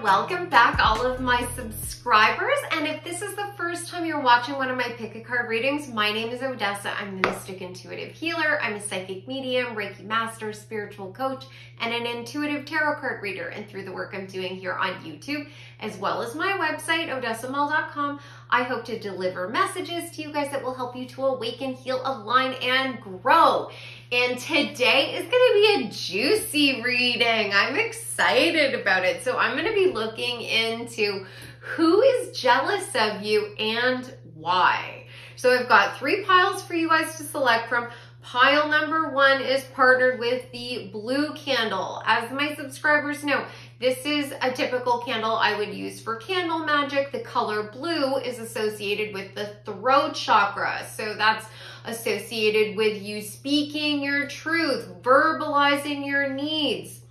welcome back all of my subscribers. And if this is the first time you're watching one of my pick a card readings, my name is Odessa. I'm the Mystic Intuitive Healer. I'm a psychic medium, Reiki master, spiritual coach, and an intuitive tarot card reader. And through the work I'm doing here on YouTube, as well as my website, odessamal.com, I hope to deliver messages to you guys that will help you to awaken, heal, align, and grow. And today is going to be a juicy reading. I'm excited about it. So I'm going to be looking into who is jealous of you and why. So I've got 3 piles for you guys to select from. Pile number 1 is partnered with the blue candle. As my subscribers know, this is a typical candle I would use for candle magic. The color blue is associated with the throat chakra. So that's associated with you speaking your truth, verbalizing your needs.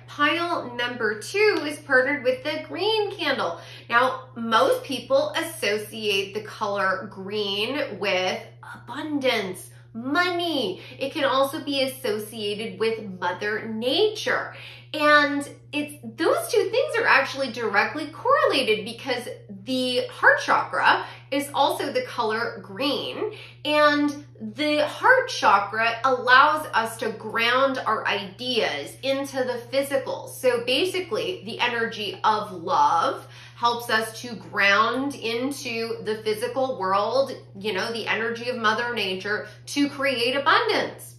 Pile number 2 is partnered with the green candle. Now, most people associate the color green with abundance, money. It can also be associated with Mother Nature. And those two things are actually directly correlated because the heart chakra is also the color green, and the heart chakra allows us to ground our ideas into the physical. So basically, the energy of love helps us to ground into the physical world, you know, the energy of Mother Nature to create abundance.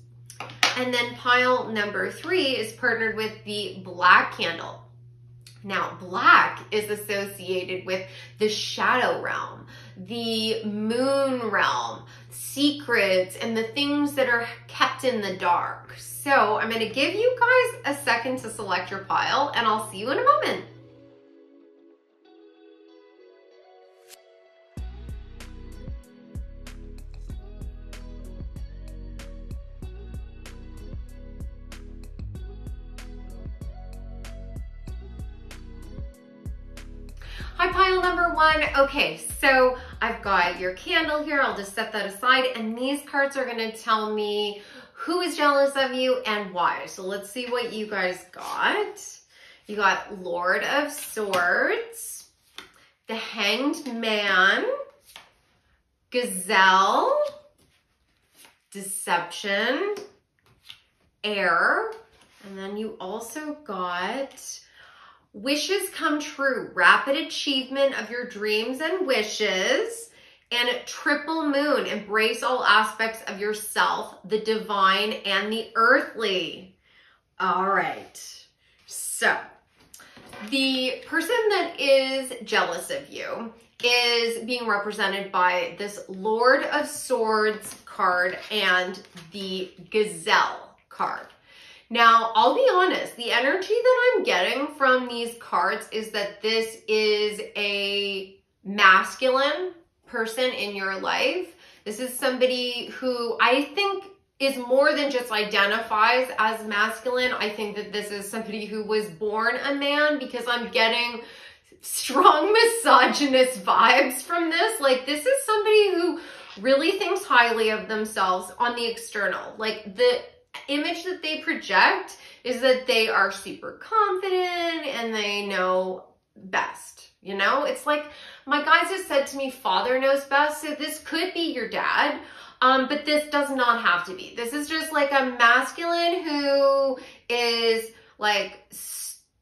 And then pile number 3 is partnered with the black candle. Now, black is associated with the shadow realm, the moon realm, secrets, and the things that are kept in the dark. So I'm going to give you guys a second to select your pile, and I'll see you in a moment. Hi, pile number 1. Okay, so I've got your candle here. I'll just set that aside. And these cards are going to tell me who is jealous of you and why. So let's see what you guys got. You got Lord of Swords, the Hanged Man, Gazelle, Deception, Air, and then you also got Wishes Come True, rapid achievement of your dreams and wishes, and Triple Moon, embrace all aspects of yourself, the divine and the earthly. All right, so the person that is jealous of you is being represented by this Lord of Swords card and the Gazelle card. Now, I'll be honest, the energy that I'm getting from these cards is that this is a masculine person in your life. This is somebody who I think is more than just identifies as masculine. I think that this is somebody who was born a man, because I'm getting strong misogynist vibes from this. Like, this is somebody who really thinks highly of themselves on the external. Like, the image that they project is that they are super confident and they know best. You know, it's like my guys have said to me, father knows best. So this could be your dad, but this does not have to be. This is just like a masculine who is like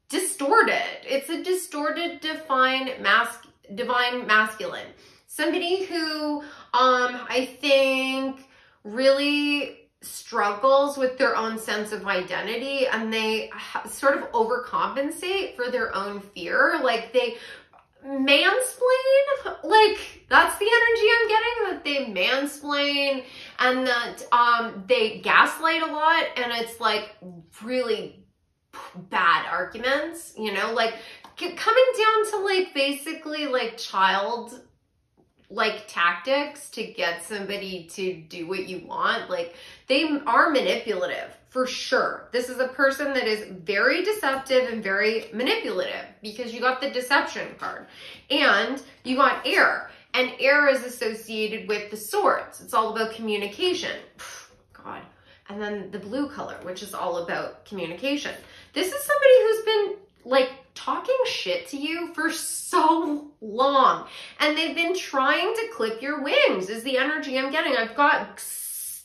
distorted. It's a distorted, divine masculine. Somebody who I think really struggles with their own sense of identity, and they sort of overcompensate for their own fear. Like, they mansplain, like, that's the energy I'm getting, that they mansplain, and that they gaslight a lot, and it's like really bad arguments, you know, like coming down to like basically like child like tactics to get somebody to do what you want. Like, they are manipulative for sure. This is a person that is very deceptive and very manipulative, because you got the deception card and you got air, and air is associated with the swords. It's all about communication. God. And then the blue color, which is all about communication. This is somebody who's been like talking shit to you for so long. And they've been trying to clip your wings is the energy I'm getting. I've got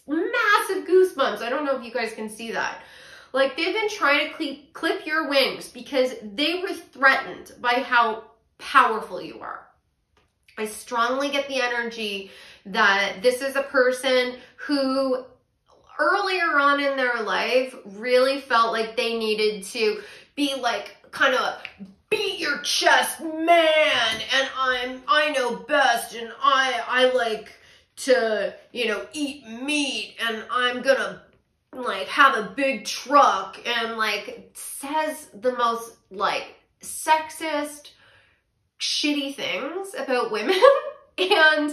massive goosebumps. I don't know if you guys can see that. Like, they've been trying to clip your wings because they were threatened by how powerful you are. I strongly get the energy that this is a person who earlier on in their life really felt like they needed to be like kind of beat your chest man, and I know best, and I like to, you know, eat meat, and I'm gonna like have a big truck, and like says the most like sexist, shitty things about women. And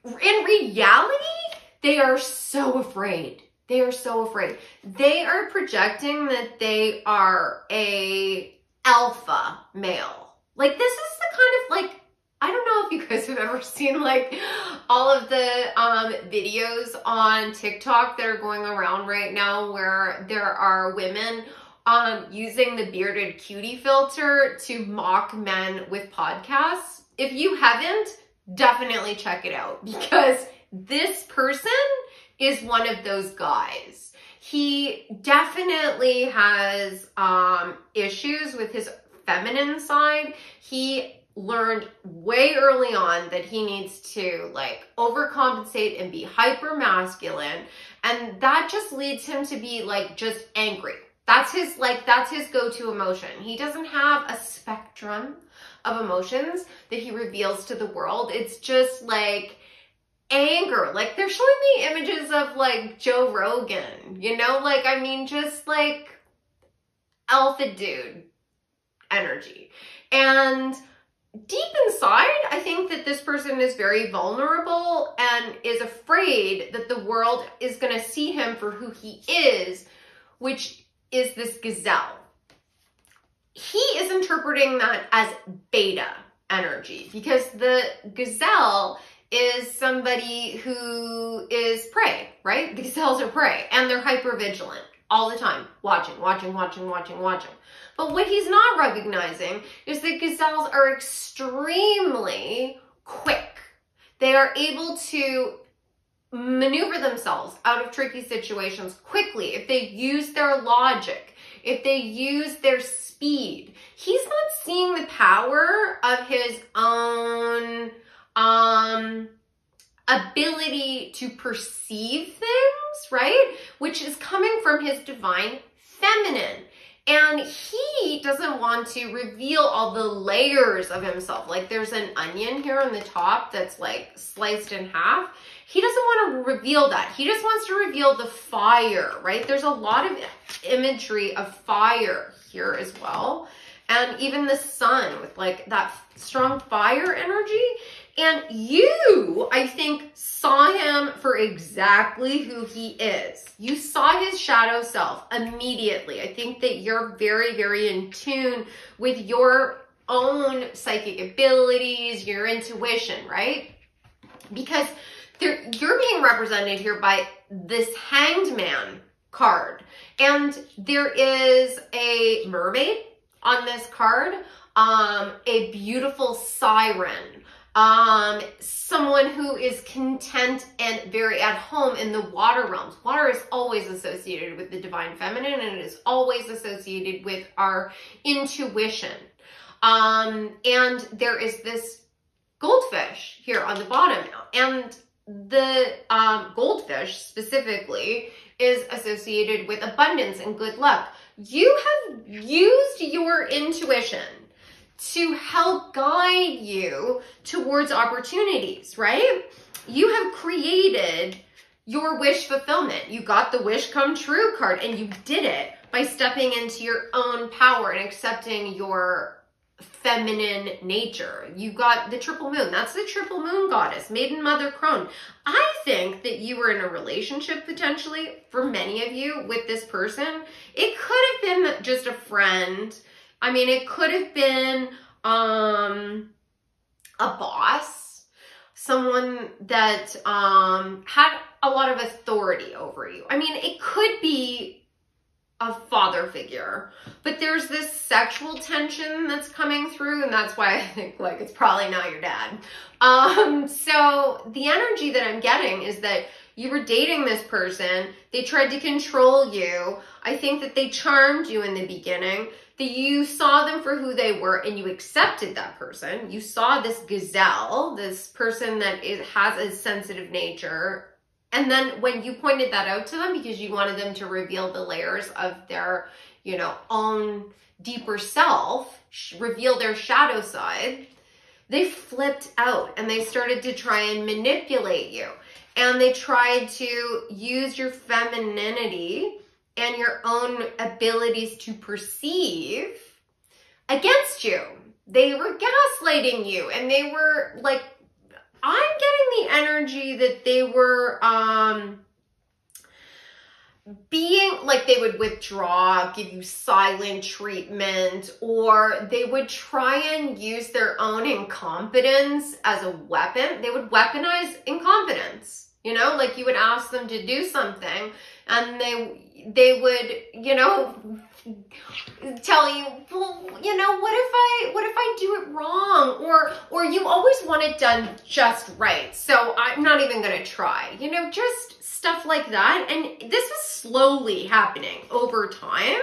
in reality, they are so afraid. They are so afraid. They are projecting that they are a alpha male. Like, this is the kind of like, I don't know if you guys have ever seen like all of the videos on TikTok that are going around right now where there are women using the bearded cutie filter to mock men with podcasts. If you haven't, definitely check it out, because this person is one of those guys. He definitely has issues with his feminine side. He learned way early on that he needs to like overcompensate and be hyper masculine, and that just leads him to be like just angry. That's his go-to emotion. He doesn't have a spectrum of emotions that he reveals to the world. It's just like anger. Like, they're showing me images of like Joe Rogan, you know, like, I mean, just like alpha dude energy. And deep inside, I think that this person is very vulnerable and is afraid that the world is going to see him for who he is, which is this gazelle. He is interpreting that as beta energy, because the gazelle is somebody who is prey, right? The gazelles are prey, and they're hyper vigilant all the time, watching. But what he's not recognizing is that gazelles are extremely quick. They are able to maneuver themselves out of tricky situations quickly if they use their logic, if they use their speed. He's not seeing the power of his own ability to perceive things, right? Which is coming from his divine feminine. And he doesn't want to reveal all the layers of himself. Like, there's an onion here on the top that's like sliced in half. He doesn't want to reveal that. He just wants to reveal the fire, right? There's a lot of imagery of fire here as well. And even the sun with like that strong fire energy. And you, I think, saw him for exactly who he is. You saw his shadow self immediately. I think that you're very, very in tune with your own psychic abilities, your intuition, right? Because you're being represented here by this Hanged Man card. And there is a mermaid on this card, a beautiful siren, someone who is content and very at home in the water realms. Water is always associated with the divine feminine, and it is always associated with our intuition. And there is this goldfish here on the bottom, and the goldfish specifically is associated with abundance and good luck. You have used your intuition to help guide you towards opportunities, right? You have created your wish fulfillment. You got the wish come true card, and you did it by stepping into your own power and accepting your feminine nature. You got the triple moon. That's the triple moon goddess, Maiden Mother Crone. I think that you were in a relationship potentially, for many of you, with this person. It could have been just a friend. I mean, it could have been a boss, someone that had a lot of authority over you. I mean, it could be a father figure, but there's this sexual tension that's coming through, and that's why I think like it's probably not your dad. So the energy that I'm getting is that you were dating this person, they tried to control you. I think that they charmed you in the beginning, that you saw them for who they were and you accepted that person. You saw this gazelle, this person that has a sensitive nature. And then when you pointed that out to them because you wanted them to reveal the layers of their, you know, own deeper self, reveal their shadow side, they flipped out and they started to try and manipulate you. And they tried to use your femininity and your own abilities to perceive against you. They were gaslighting you, and they were like, I'm getting the energy that they were being like, they would withdraw, give you silent treatment, or they would try and use their own incompetence as a weapon. They would weaponize incompetence. You know, like you would ask them to do something and they would, you know, tell you, well, you know, what if I do it wrong? Or you always want it done just right. So I'm not even going to try, you know, just stuff like that. And this was slowly happening over time.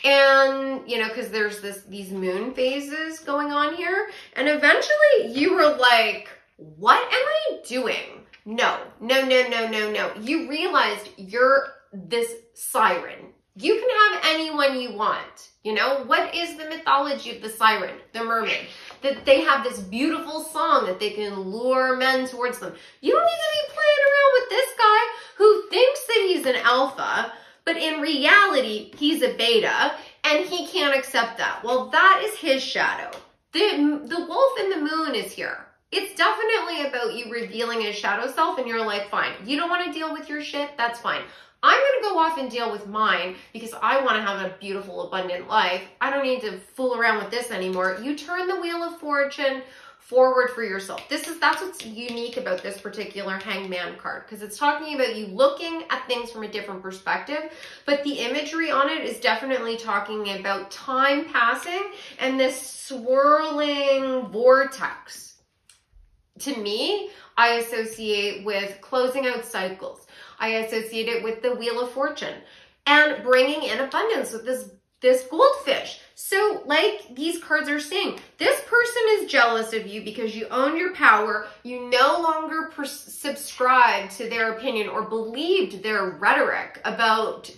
And, you know, because there's these moon phases going on here. And eventually you were like, what am I doing? No. You realized you're this siren. You can have anyone you want. You know, what is the mythology of the siren, the mermaid? That they have this beautiful song that they can lure men towards them. You don't need to be playing around with this guy who thinks that he's an alpha, but in reality, he's a beta, and he can't accept that. Well, that is his shadow. The wolf in the moon is here. It's definitely about you revealing his shadow self, and you're like, fine, you don't want to deal with your shit? That's fine. I'm going to go off and deal with mine because I want to have a beautiful, abundant life. I don't need to fool around with this anymore. You turn the wheel of fortune forward for yourself. That's what's unique about this particular Hangman card, because it's talking about you looking at things from a different perspective, but the imagery on it is definitely talking about time passing and this swirling vortex. To me, I associate with closing out cycles. I associate it with the Wheel of Fortune and bringing in abundance with this goldfish. So like these cards are saying, this person is jealous of you because you own your power. You no longer subscribe to their opinion or believed their rhetoric about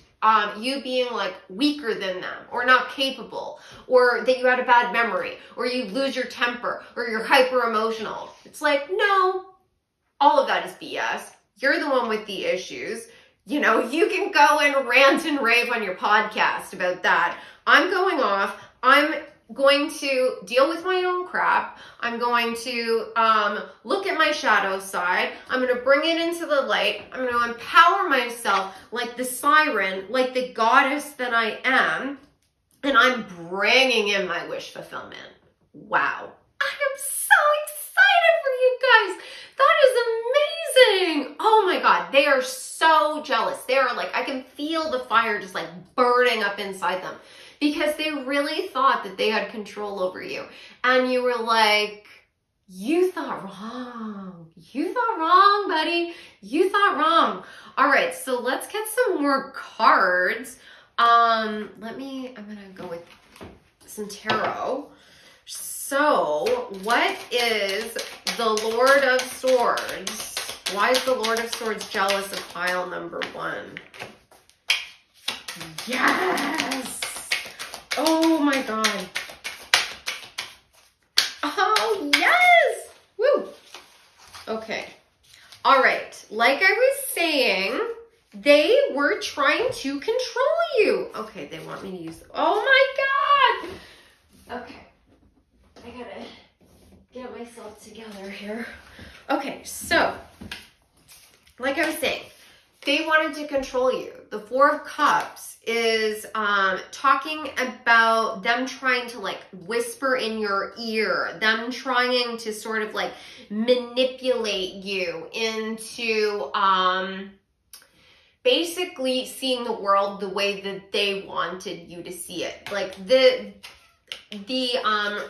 you being like weaker than them or not capable, or that you had a bad memory, or you lose your temper, or you're hyper emotional. It's like, no, all of that is BS. You're the one with the issues. You know, you can go and rant and rave on your podcast about that. I'm going off. I'm going to deal with my own crap. I'm going to look at my shadow side. I'm going to bring it into the light. I'm going to empower myself like the siren, like the goddess that I am. And I'm bringing in my wish fulfillment. Wow. I am so excited for you guys. That is amazing. Oh my God. They are so jealous. They are like, I can feel the fire just like burning up inside them because they really thought that they had control over you. And you were like, you thought wrong. You thought wrong, buddy. You thought wrong. All right. So let's get some more cards. I'm going to go with some tarot. So, what is the Lord of Swords? Why is the Lord of Swords jealous of pile number 1? Yes! Oh my God. Oh, yes! Woo! Okay. All right. Like I was saying, they were trying to control you. Okay, they want me to use... Oh my God! Okay. I gotta get myself together here. Okay, so, like I was saying, they wanted to control you. The Four of Cups is talking about them trying to like whisper in your ear, them trying to sort of like manipulate you into basically seeing the world the way that they wanted you to see it. Like the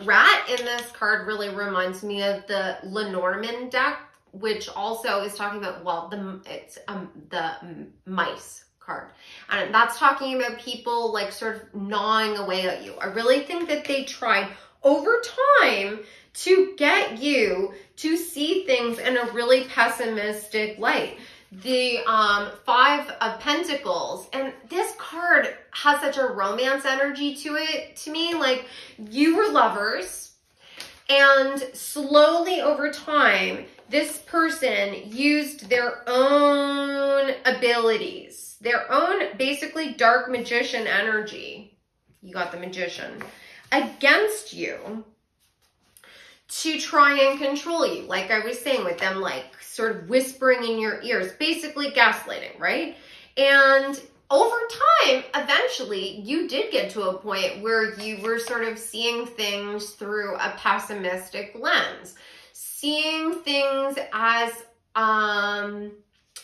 rat in this card really reminds me of the Lenormand deck, which also is talking about, well, the mice card. And that's talking about people like sort of gnawing away at you. I really think that they tried over time to get you to see things in a really pessimistic light. The Five of Pentacles, and this card has such a romance energy to it, to me. Like, you were lovers, and slowly over time, this person used their own abilities, their own basically dark magician energy. You got the Magician against you to try and control you. Like I was saying, with them like sort of whispering in your ears, basically gaslighting, right? And over time, eventually, you did get to a point where you were sort of seeing things through a pessimistic lens, seeing things as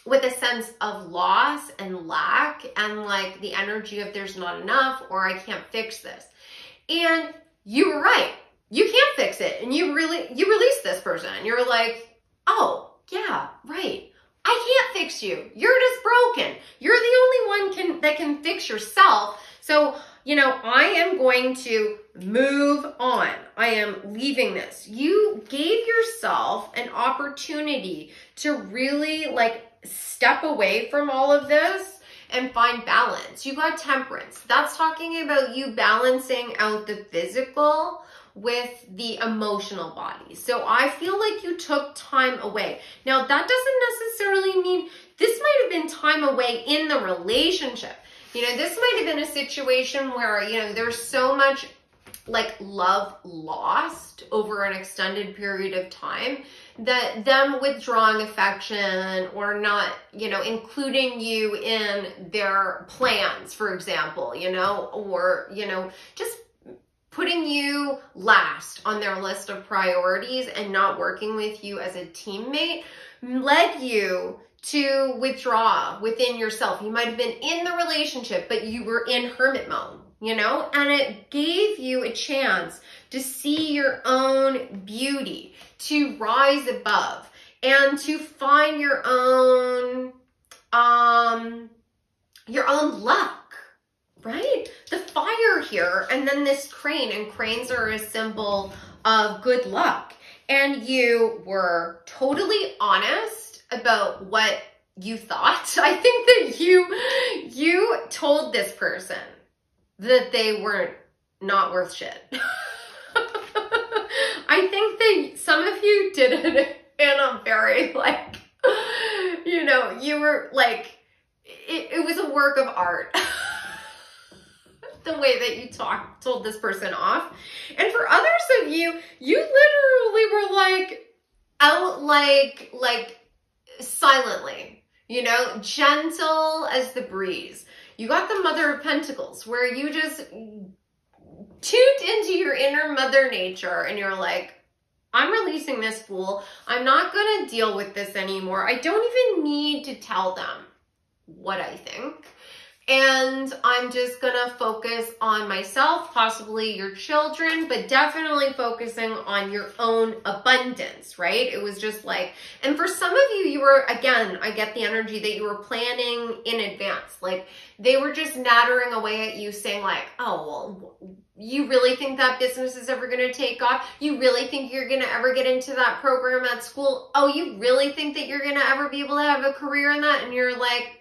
with a sense of loss and lack, and like the energy of there's not enough, or I can't fix this. And you were right. You can't fix it. And you release this person. You're like, oh, yeah, right. I can't fix you. You're just broken. You're the only one that can fix yourself. So, you know, I am going to move on. I am leaving this. You gave yourself an opportunity to really like step away from all of this and find balance. You got Temperance. That's talking about you balancing out the physical with the emotional body. So I feel like you took time away. Now, that doesn't necessarily mean this might have been time away in the relationship. You know, this might have been a situation where, you know, there's so much like love lost over an extended period of time that them withdrawing affection or not, you know, including you in their plans, for example, you know, or, you know, just putting you last on their list of priorities and not working with you as a teammate led you to withdraw within yourself. You might have been in the relationship, but you were in hermit mode, you know, and it gave you a chance to see your own beauty, to rise above, and to find your own luck. Right? The fire here, and then this crane, and cranes are a symbol of good luck. And you were totally honest about what you thought. I think that you told this person that they weren't not worth shit. I think that some of you did it in a very like, you know, you were like, it was a work of art. The way that you told this person off. And for others of you, you literally were like out like silently, you know, gentle as the breeze. You got the Mother of Pentacles, where you just tuned into your inner mother nature and you're like, I'm releasing this fool. I'm not going to deal with this anymore. I don't even need to tell them what I think. And I'm just going to focus on myself, possibly your children, but definitely focusing on your own abundance, right? It was just like, and for some of you, you were, again, I get the energy that you were planning in advance. Like they were just nattering away at you saying like, oh, well, you really think that business is ever going to take off? You really think you're going to ever get into that program at school? Oh, you really think that you're going to ever be able to have a career in that? And you're like,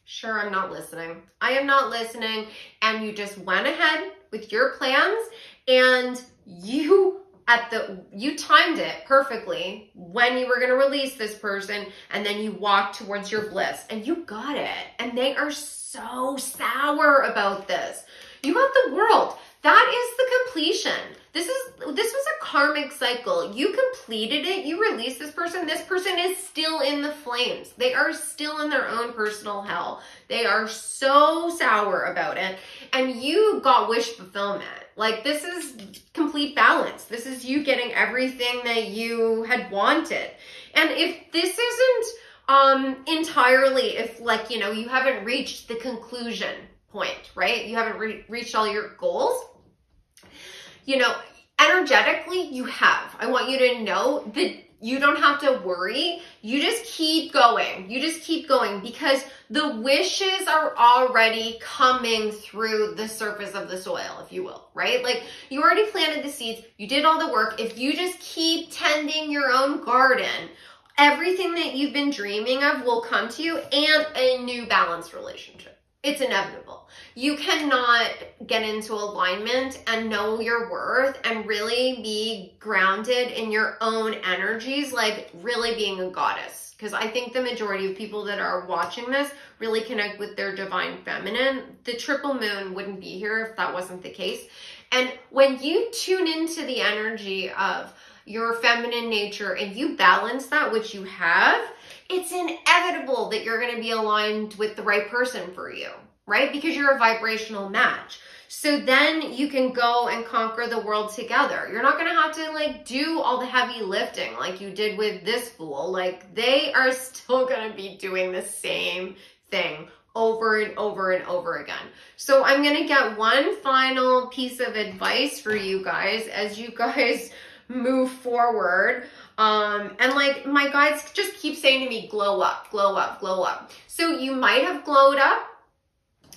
sure, I'm not listening. I am not listening. And you just went ahead with your plans, and you timed it perfectly when you were going to release this person, and then you walked towards your bliss and you got it. And they are so sour about this. You got the World. That is the completion. This was a karmic cycle. You completed it. You released this person. This person is still in the flames. They are still in their own personal hell. They are so sour about it. And you got wish fulfillment. Like this is complete balance. This is you getting everything that you had wanted. And if this isn't entirely if, like, you know, you haven't reached the conclusion point, right? You haven't reached all your goals. You know, energetically, you have. I want you to know that you don't have to worry. You just keep going. You just keep going because the wishes are already coming through the surface of the soil, if you will, right? Like, you already planted the seeds. You did all the work. If you just keep tending your own garden, everything that you've been dreaming of will come to you, and a new balanced relationship. It's inevitable. You cannot get into alignment and know your worth and really be grounded in your own energies, like really being a goddess. Because I think the majority of people that are watching this really connect with their divine feminine. The triple moon wouldn't be here if that wasn't the case. And when you tune into the energy of your feminine nature and you balance that, which you have, it's inevitable that you're going to be aligned with the right person for you, right? Because you're a vibrational match. So then you can go and conquer the world together. You're not going to have to like do all the heavy lifting like you did with this fool. Like, they are still going to be doing the same thing over and over and over again. So I'm going to get one final piece of advice for you guys as you guys move forward. And like my guides just keep saying to me, glow up, glow up, glow up. So you might have glowed up.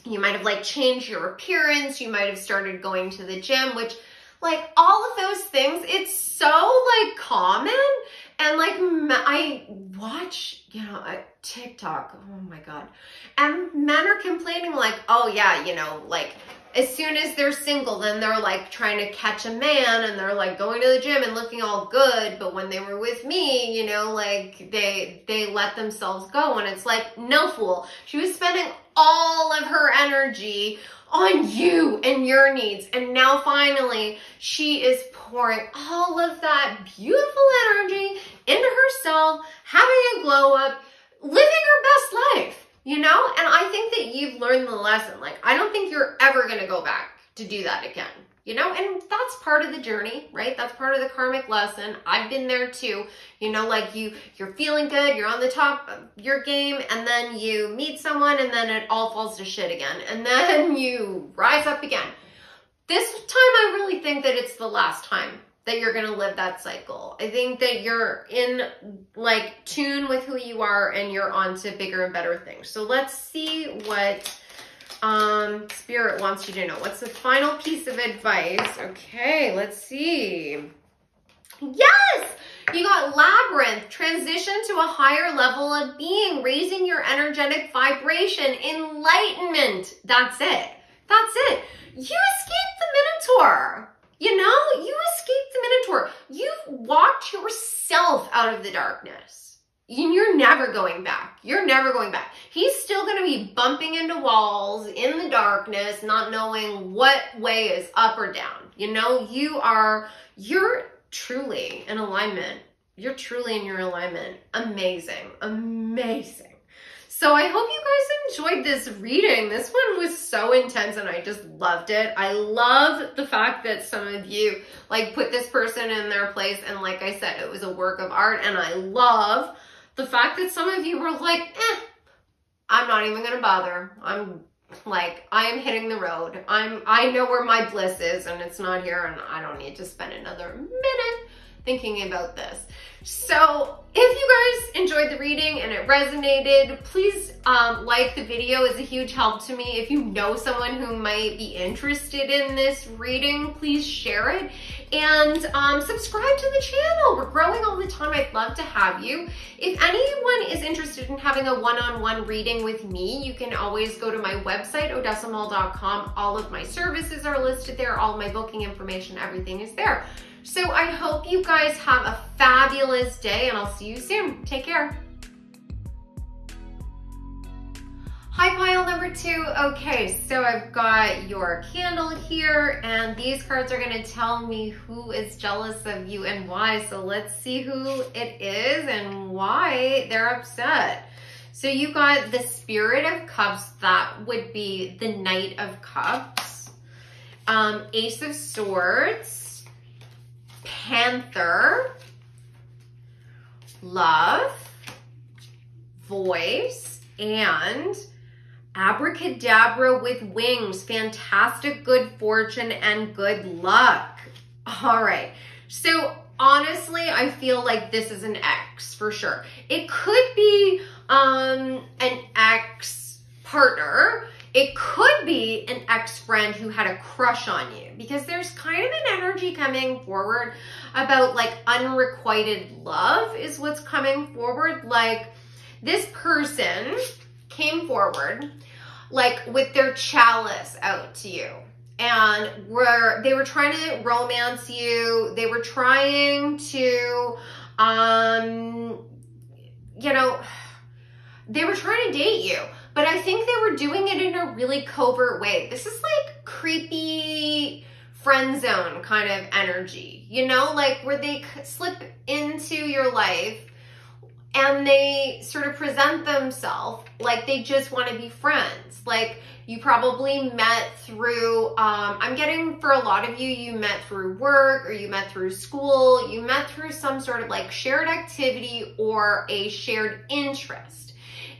You might have like changed your appearance. You might have started going to the gym, which like all of those things, it's so like common. And like I watch, you know, a TikTok, oh my God. And men are complaining like, oh yeah, you know, like as soon as they're single, then they're like trying to catch a man and they're like going to the gym and looking all good. But when they were with me, you know, like they let themselves go. And it's like, no, fool. She was spending all of her energy on you and your needs. And now finally she is pouring all of that beautiful energy into herself, having a glow up, living her best life. You know, and I think that you've learned the lesson. Like, I don't think you're ever going to go back to do that again, you know, and that's part of the journey, right? That's part of the karmic lesson. I've been there too, you know, like you're feeling good, you're on the top of your game, and then you meet someone and then it all falls to shit again. And then you rise up again. This time, I really think that it's the last time that you're going to live that cycle. I think that you're in like tune with who you are and you're on to bigger and better things. So let's see what Spirit wants you to know. What's the final piece of advice? Okay, let's see. Yes! You got Labyrinth, transition to a higher level of being, raising your energetic vibration, enlightenment. That's it. That's it. You escaped the Minotaur. You know, you escaped the Minotaur. You've walked yourself out of the darkness. You're never going back. You're never going back. He's still going to be bumping into walls in the darkness, not knowing what way is up or down. You know, you're truly in alignment. You're truly in your alignment. Amazing. Amazing. So I hope you guys enjoyed this reading. This one was so intense and I just loved it. I love the fact that some of you like put this person in their place and like I said, it was a work of art. And I love the fact that some of you were like, I'm not even gonna bother. I'm like, I am hitting the road. I know where my bliss is and it's not here and I don't need to spend another minute thinking about this. So if you guys enjoyed the reading and it resonated, please like the video. It's a huge help to me. If you know someone who might be interested in this reading, please share it and subscribe to the channel. We're growing all the time. I'd love to have you. If anyone is interested in having a one-on-one reading with me, you can always go to my website, odessamall.com. All of my services are listed there. All of my booking information, everything is there. So I hope you guys have a fabulous day and I'll see you soon. Take care. Hi, pile number 2. Okay, so I've got your candle here and these cards are going to tell me who is jealous of you and why. So let's see who it is and why they're upset. So you got the Spirit of Cups. That would be the Knight of Cups. Ace of Swords. Panther, Love, voice, and abracadabra with wings, fantastic good fortune and good luck. All right, so honestly, I feel like this is an ex for sure. It could be an ex partner. It could be an ex-friend who had a crush on you, because there's kind of an energy coming forward about like unrequited love is what's coming forward. Like this person came forward like with their chalice out to you, and they were trying to romance you. They were trying to, you know, they were trying to date you, but I think they were doing it in a really covert way. This is like creepy friend zone kind of energy, you know, like where they slip into your life and they sort of present themselves like they just want to be friends. Like you probably met through, I'm getting for a lot of you, you met through work or you met through school, you met through some sort of like shared activity or a shared interest.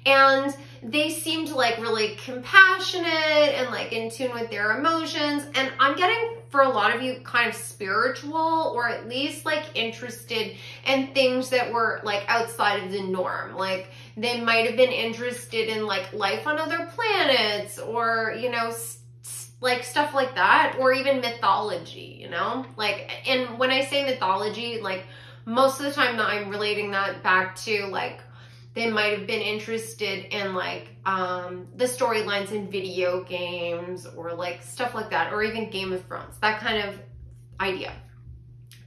And they seemed like really compassionate and like in tune with their emotions. And I'm getting for a lot of you kind of spiritual, or at least like interested in things that were like outside of the norm. Like they might have been interested in like life on other planets, or, you know, like stuff like that, or even mythology, you know, like, and when I say mythology, like most of the time that I'm relating that back to like, they might have been interested in like the storylines in video games or like stuff like that, or even Game of Thrones, that kind of idea.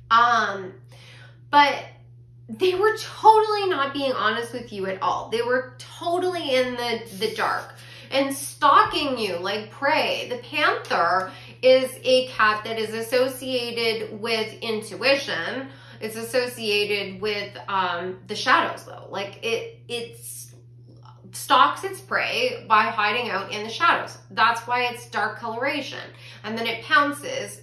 But they were totally not being honest with you at all. They were totally in the dark and stalking you like prey. The panther is a cat that is associated with intuition. It's associated with the shadows though. Like it stalks its prey by hiding out in the shadows. That's why it's dark coloration. And then it pounces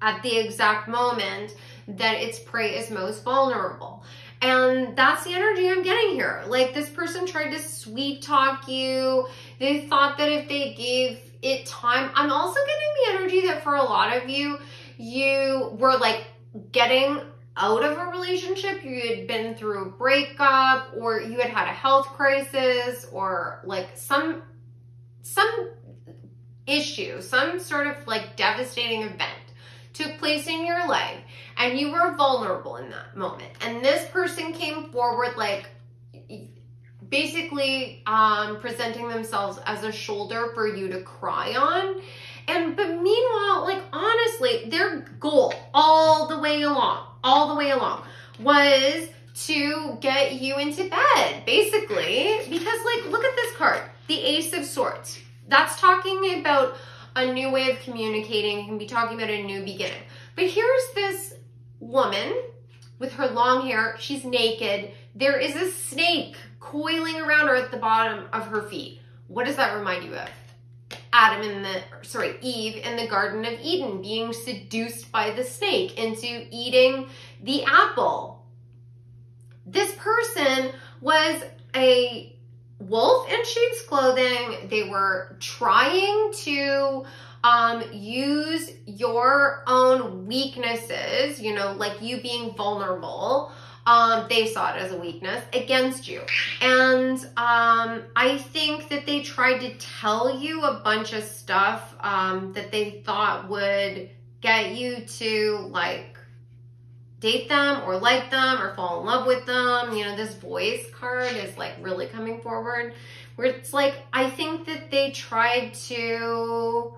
at the exact moment that its prey is most vulnerable. And that's the energy I'm getting here. Like this person tried to sweet talk you. They thought that if they gave it time, I'm also getting the energy that for a lot of you, you were like getting out of a relationship, you had been through a breakup, or you had had a health crisis, or like some issue, some sort of like devastating event took place in your life, and you were vulnerable in that moment. And this person came forward like basically presenting themselves as a shoulder for you to cry on. But meanwhile, like honestly, their goal all the way along was to get you into bed, basically, because like, look at this card, the Ace of Swords. That's talking about a new way of communicating. It can be talking about a new beginning. But here's this woman with her long hair. She's naked. There is a snake coiling around her at the bottom of her feet. What does that remind you of? Eve in the Garden of Eden, being seduced by the snake into eating the apple. This person was a wolf in sheep's clothing. They were trying to use your own weaknesses, you know, like you being vulnerable. They saw it as a weakness against you. And I think that they tried to tell you a bunch of stuff that they thought would get you to like date them or like them or fall in love with them. You know, this voice card is like really coming forward, where it's like, I think that they tried to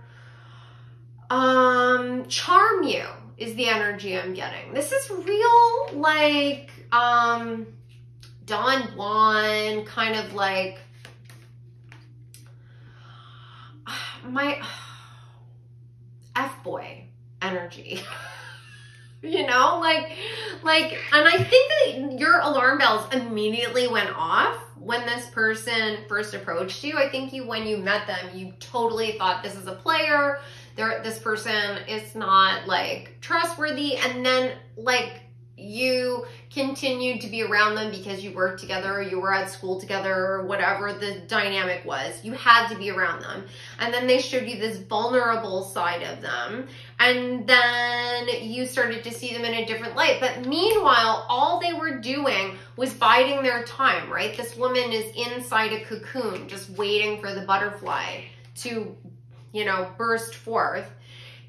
charm you is the energy I'm getting. This is real like Don Juan, kind of like my F-boy energy. You know, like, and I think that your alarm bells immediately went off when this person first approached you. I think when you met them, you totally thought this is a player. This person is not like trustworthy. And then like you continued to be around them because you worked together, or you were at school together, or whatever the dynamic was. You had to be around them. And then they showed you this vulnerable side of them. And then you started to see them in a different light. But meanwhile, all they were doing was biding their time, right? This woman is inside a cocoon, just waiting for the butterfly to, you know, burst forth.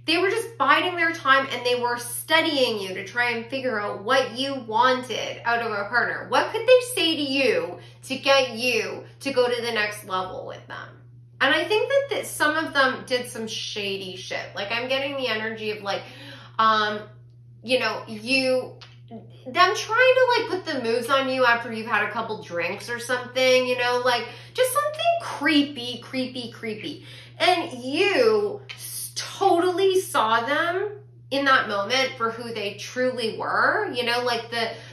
They were just biding their time, and they were studying you to try and figure out what you wanted out of a partner. What could they say to you to get you to go to the next level with them? And I think that some of them did some shady shit. Like, I'm getting the energy of like, you know, them trying to like put the moves on you after you've had a couple drinks or something, you know, like just something creepy. And you totally saw them in that moment for who they truly were, you know, like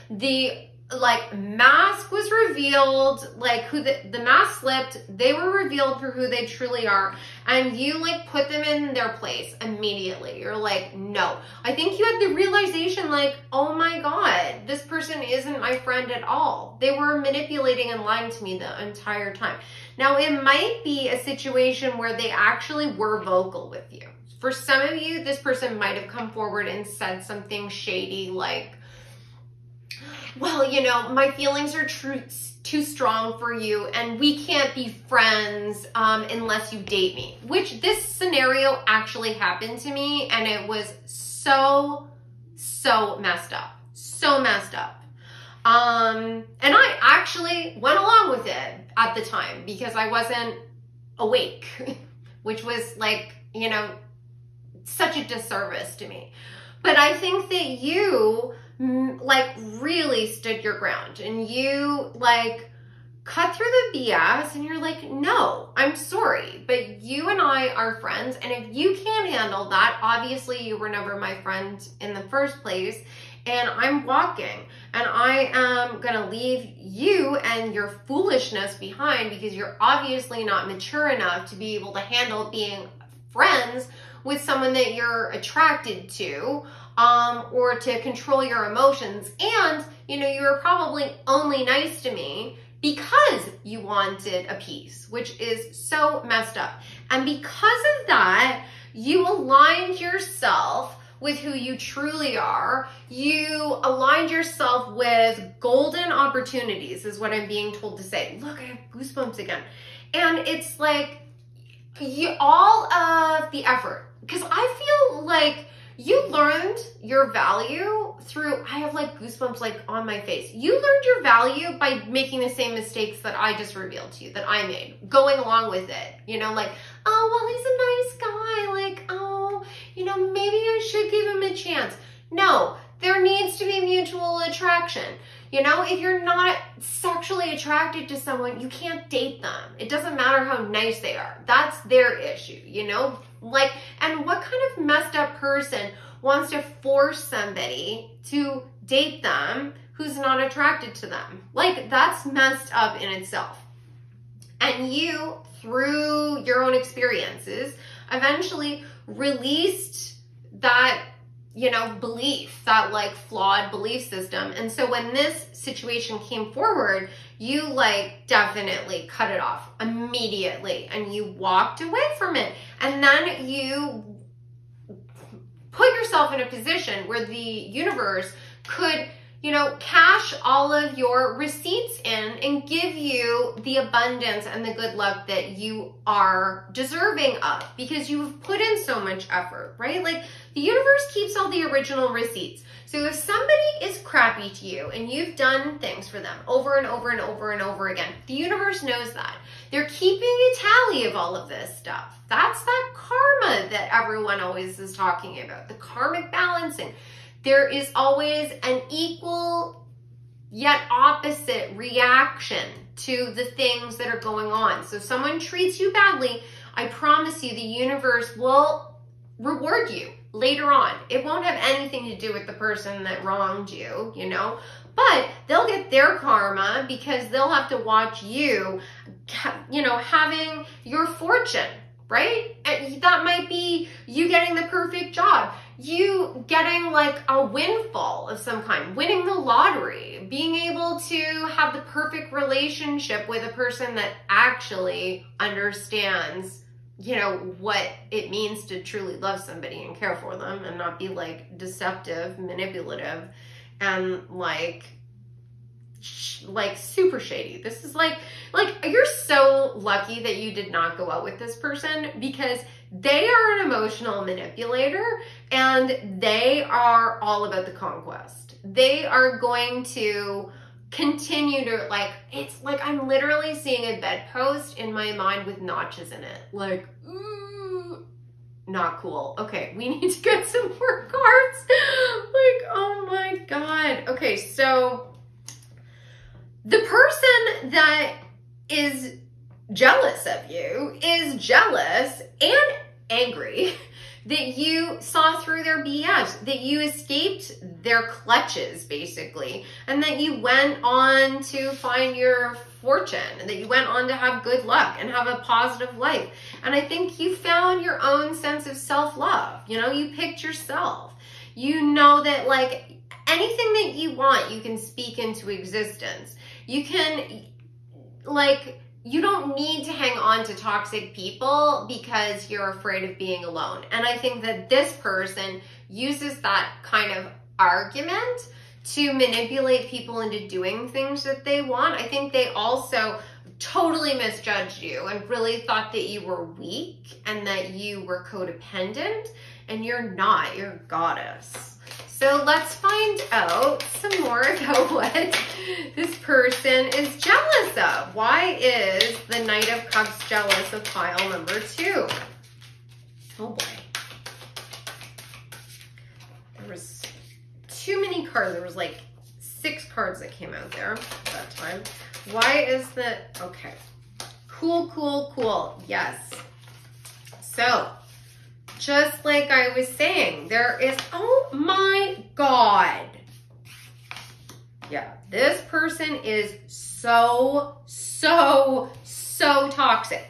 the like mask was revealed, like who the mask slipped, they were revealed for who they truly are, and you like put them in their place immediately. You're like, no. I think you had the realization like, oh my God, this person isn't my friend at all. They were manipulating and lying to me the entire time. Now, it might be a situation where they actually were vocal with you. For some of you, this person might have come forward and said something shady like, well, you know, my feelings are too strong for you, and we can't be friends unless you date me. Which this scenario actually happened to me, and it was so messed up. So messed up. And I actually went along with it at the time because I wasn't awake, which was like, you know, such a disservice to me. But I think that you like really stood your ground, and you like cut through the BS, and you're like, no, I'm sorry, but you and I are friends, and if you can't handle that, obviously you were never my friend in the first place, and I'm walking, and I am gonna leave you and your foolishness behind because you're obviously not mature enough to be able to handle being friends with someone that you're attracted to, or to control your emotions. And, you know, you were probably only nice to me because you wanted a piece, which is so messed up. And because of that, you aligned yourself with who you truly are. You aligned yourself with golden opportunities, is what I'm being told to say. Look, I have goosebumps again. And it's like, all of the effort, because I feel like you learned your value through, I have like goosebumps like on my face. You learned your value by making the same mistakes that I just revealed to you, that I made, going along with it. You know, like, oh, well, he's a nice guy. Like, oh, you know, maybe I should give him a chance. No, there needs to be mutual attraction. You know, if you're not sexually attracted to someone, you can't date them. It doesn't matter how nice they are. That's their issue, you know? Like, and what kind of messed up person wants to force somebody to date them who's not attracted to them? Like, that's messed up in itself. And you, through your own experiences, eventually released that, you know, belief, that like flawed belief system. And so when this situation came forward, you like definitely cut it off immediately, and you walked away from it. And then you put yourself in a position where the universe could, you know, cash all of your receipts in and give you the abundance and the good luck that you are deserving of, because you've put in so much effort, right? Like, the universe keeps all the original receipts. So if somebody is crappy to you and you've done things for them over and over and over and over again, the universe knows that. They're keeping a tally of all of this stuff. That's that karma that everyone always is talking about, the karmic balancing. There is always an equal yet opposite reaction to the things that are going on. So if someone treats you badly, I promise you the universe will reward you later on. It won't have anything to do with the person that wronged you, you know, but they'll get their karma because they'll have to watch you, you know, having your fortune, right? And that might be you getting the perfect job. you getting like a windfall of some kind, winning the lottery, being able to have the perfect relationship with a person that actually understands, you know, what it means to truly love somebody and care for them and not be like deceptive, manipulative, and like super shady. This is like you're so lucky that you did not go out with this person, because they are an emotional manipulator and they are all about the conquest. They are going to continue to like, it's like I'm literally seeing a bedpost in my mind with notches in it. Like, ooh, not cool. Okay, we need to get some more cards. Like, oh my God. Okay, so the person that is jealous of you is jealous and angry that you saw through their BS, that you escaped their clutches, basically, and that you went on to find your fortune, and that you went on to have good luck and have a positive life. And I think you found your own sense of self-love. You know, you picked yourself. You know that like anything that you want, you can speak into existence. You can, like, you don't need to hang on to toxic people because you're afraid of being alone. And I think that this person uses that kind of argument to manipulate people into doing things that they want. I think they also totally misjudged you and really thought that you were weak and that you were codependent, and you're not. You're a goddess. So let's find out some more about what this person is jealous of. Why is the Knight of Cups jealous of pile number 2? Oh boy. There was too many cards. There was like 6 cards that came out there at that time. Why is the, okay. Cool, cool, cool. Yes. So, just like I was saying, there is, oh my God. Yeah, this person is so toxic.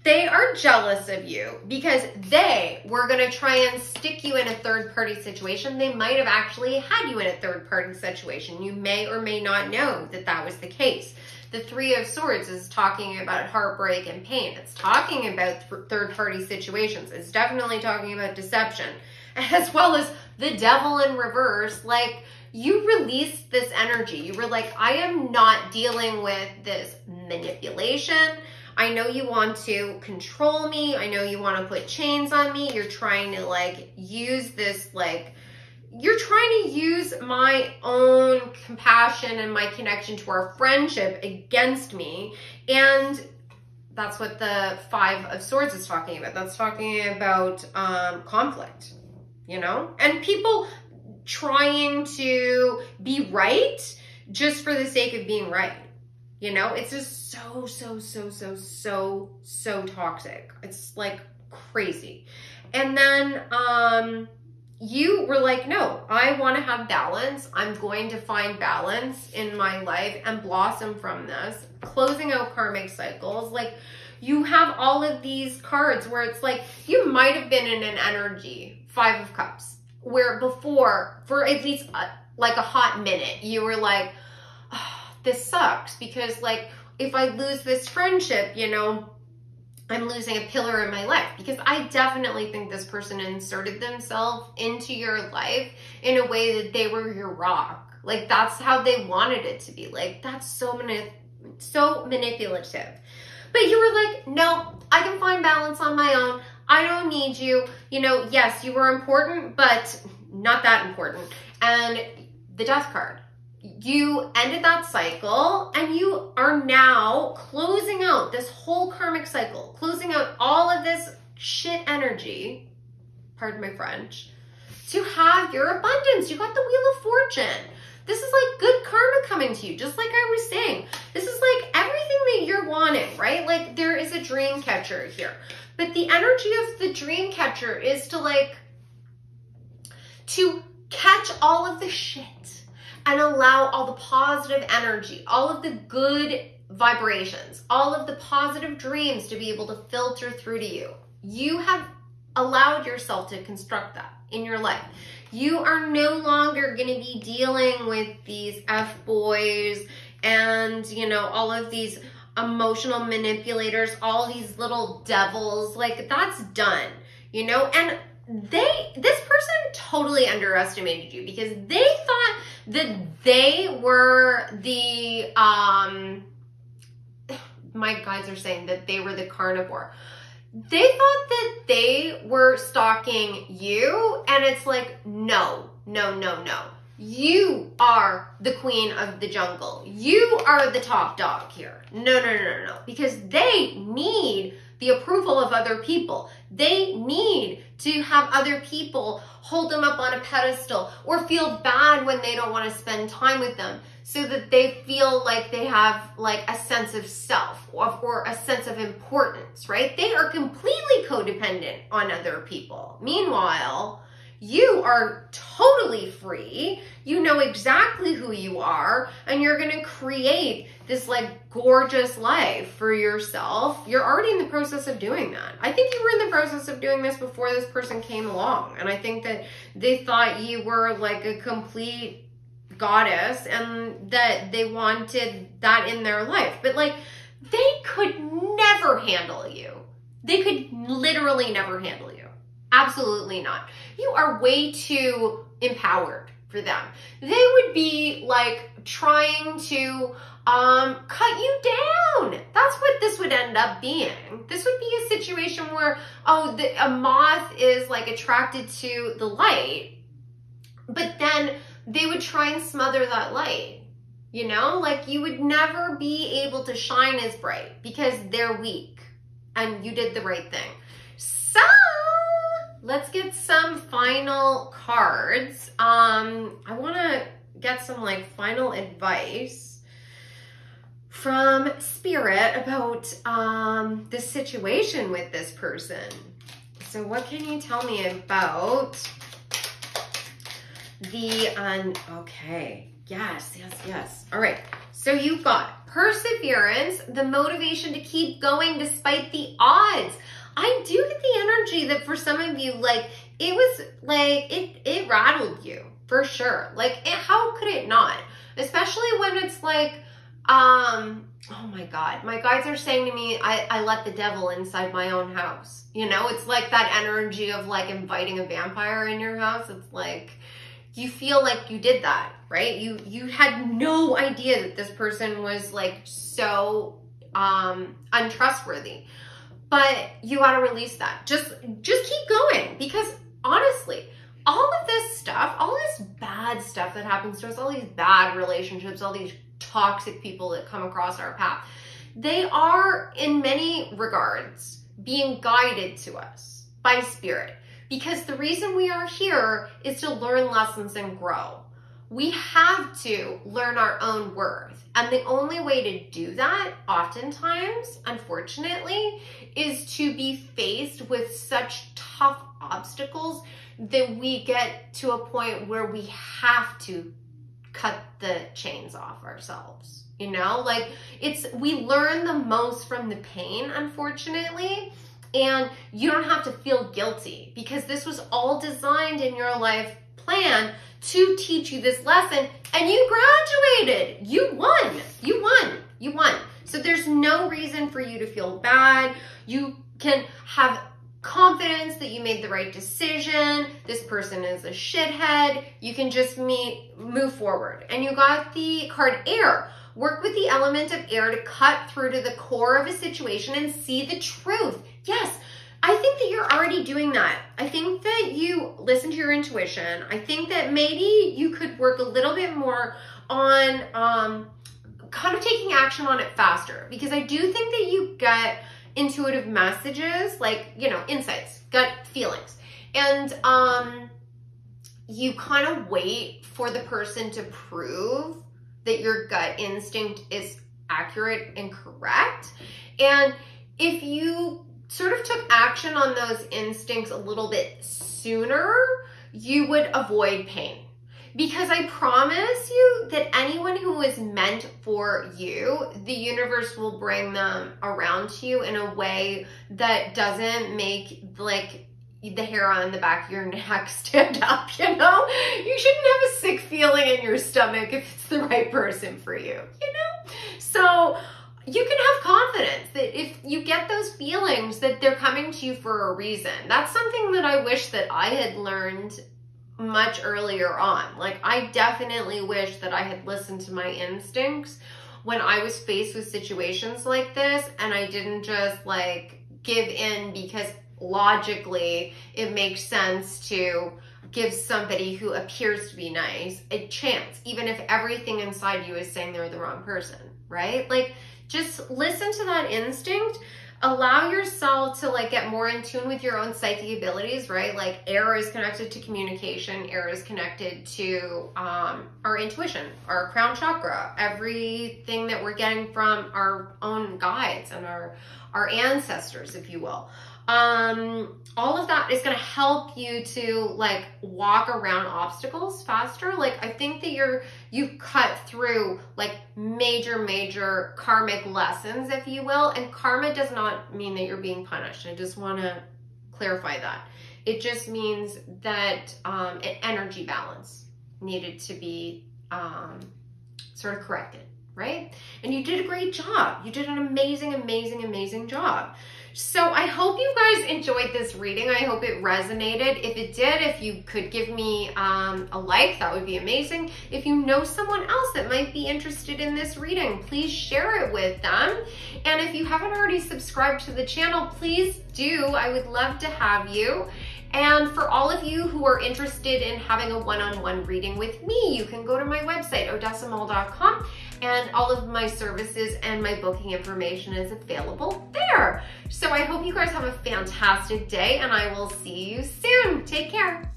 They are jealous of you because they were going to try and stick you in a third-party situation. They might have actually had you in a third-party situation. You may or may not know that that was the case. The 3 of Swords is talking about heartbreak and pain. It's talking about third-party situations. It's definitely talking about deception, as well as the Devil in reverse. Like, you released this energy. You were like, I am not dealing with this manipulation. I know you want to control me. I know you want to put chains on me. You're trying to like use this, like, you're trying to use my own compassion and my connection to our friendship against me. And that's what the 5 of Swords is talking about. That's talking about conflict, you know? And people trying to be right just for the sake of being right. You know, it's just so toxic. It's like crazy. And then you were like, no, I want to have balance. I'm going to find balance in my life and blossom from this. Closing out karmic cycles. Like, you have all of these cards where it's like, you might have been in an energy, 5 of Cups, where before, for at least like a hot minute, you were like, oh, this sucks, because like, if I lose this friendship, you know, I'm losing a pillar in my life. Because I definitely think this person inserted themselves into your life in a way that they were your rock. Like, that's how they wanted it to be. Like, that's so manipulative. But you were like, no, I can find balance on my own. I don't need you. You know, yes, you were important, but not that important. And the Death card. You ended that cycle, and you are now closing out this whole karmic cycle, closing out all of this shit energy, pardon my French, to have your abundance. You got the Wheel of Fortune. This is like good karma coming to you, just like I was saying. This is like everything that you're wanting, right? Like, there is a dream catcher here. But the energy of the dream catcher is to like, to catch all of the shit and allow all the positive energy, all of the good vibrations, all of the positive dreams to be able to filter through to you. You have allowed yourself to construct that in your life. You are no longer going to be dealing with these F-boys and, you know, all of these emotional manipulators, all these little devils. Like, that's done, you know? And this person totally underestimated you because they thought that they were the, my guides are saying that they were the carnivore. They thought that they were stalking you, and it's like, no, no, no, no. You are the queen of the jungle. You are the top dog here. No, no, no, no, no. Because they need the approval of other people. They need to have other people hold them up on a pedestal or feel bad when they don't want to spend time with them, so that they feel like they have like a sense of self or a sense of importance, right? They are completely codependent on other people. Meanwhile, you are totally free. You know exactly who you are, and you're going to create this like gorgeous life for yourself. You're already in the process of doing that. I think you were in the process of doing this before this person came along. And I think that they thought you were like a complete goddess and that they wanted that in their life. But like, they could never handle you. They could literally never handle you. Absolutely not. You are way too empowered for them. They would be like trying to cut you down. That's what this would end up being. This would be a situation where, oh, a moth is like attracted to the light, but then they would try and smother that light. You know, like you would never be able to shine as bright because they're weak and you did the right thing. So let's get some final cards. I want to get some like final advice from Spirit about this situation with this person. So what can you tell me about the, okay, yes, yes, yes. All right, so you've got perseverance, the motivation to keep going despite the odds. I do get the energy that for some of you, like, it was like, it rattled you for sure. Like, how could it not? Especially when it's like, oh my God, my guides are saying to me, I let the devil inside my own house. You know, it's like that energy of like inviting a vampire in your house. It's like, you feel like you did that, right? You had no idea that this person was like so untrustworthy. But you got to release that. Just keep going, because honestly, all of this stuff, all this bad stuff that happens to us, all these bad relationships, all these toxic people that come across our path, they are in many regards being guided to us by Spirit. Because the reason we are here is to learn lessons and grow. We have to learn our own worth. And the only way to do that, oftentimes, unfortunately, is to be faced with such tough obstacles that we get to a point where we have to cut the chains off ourselves. You know, like we learn the most from the pain, unfortunately. And you don't have to feel guilty, because this was all designed in your life plan to teach you this lesson, and you graduated. You won. You won. You won. So there's no reason for you to feel bad. You can have confidence that you made the right decision. This person is a shithead. You can just move forward. And you got the card Air. Work with the element of air to cut through to the core of a situation and see the truth. Yes, I think that you're already doing that. I think that you listen to your intuition. I think that maybe you could work a little bit more on kind of taking action on it faster, because I do think that you get intuitive messages, like, you know, insights, gut feelings. And you kind of wait for the person to prove that your gut instinct is accurate and correct. And if you sort of took action on those instincts a little bit sooner, you would avoid pain. Because I promise you that anyone who is meant for you, the universe will bring them around to you in a way that doesn't make like the hair on the back of your neck stand up, you know? You shouldn't have a sick feeling in your stomach if it's the right person for you, you know? So you can have confidence that if you get those feelings that they're coming to you for a reason. That's something that I wish that I had learned much earlier on. Like, I definitely wish that I had listened to my instincts when I was faced with situations like this, and I didn't just like give in because logically it makes sense to give somebody who appears to be nice a chance, even if everything inside you is saying they're the wrong person, right? Like, just listen to that instinct. Allow yourself to like get more in tune with your own psychic abilities, right? Like, air is connected to communication. Air is connected to our intuition, our crown chakra, everything that we're getting from our own guides and our ancestors, if you will. All of that is going to help you to like walk around obstacles faster. Like, I think that you've cut through like major karmic lessons, if you will. And karma does not mean that you're being punished. I just want to clarify that. It just means that an energy balance needed to be sort of corrected, right? And you did a great job. You did an amazing job. So I hope you guys enjoyed this reading. I hope it resonated. If it did, if you could give me a like, that would be amazing. If you know someone else that might be interested in this reading, please share it with them. And if you haven't already subscribed to the channel, please do. I would love to have you. And for all of you who are interested in having a one-on-one reading with me, you can go to my website, odessamall.com, and all of my services and my booking information is available there. So I hope you guys have a fantastic day, and I will see you soon. Take care.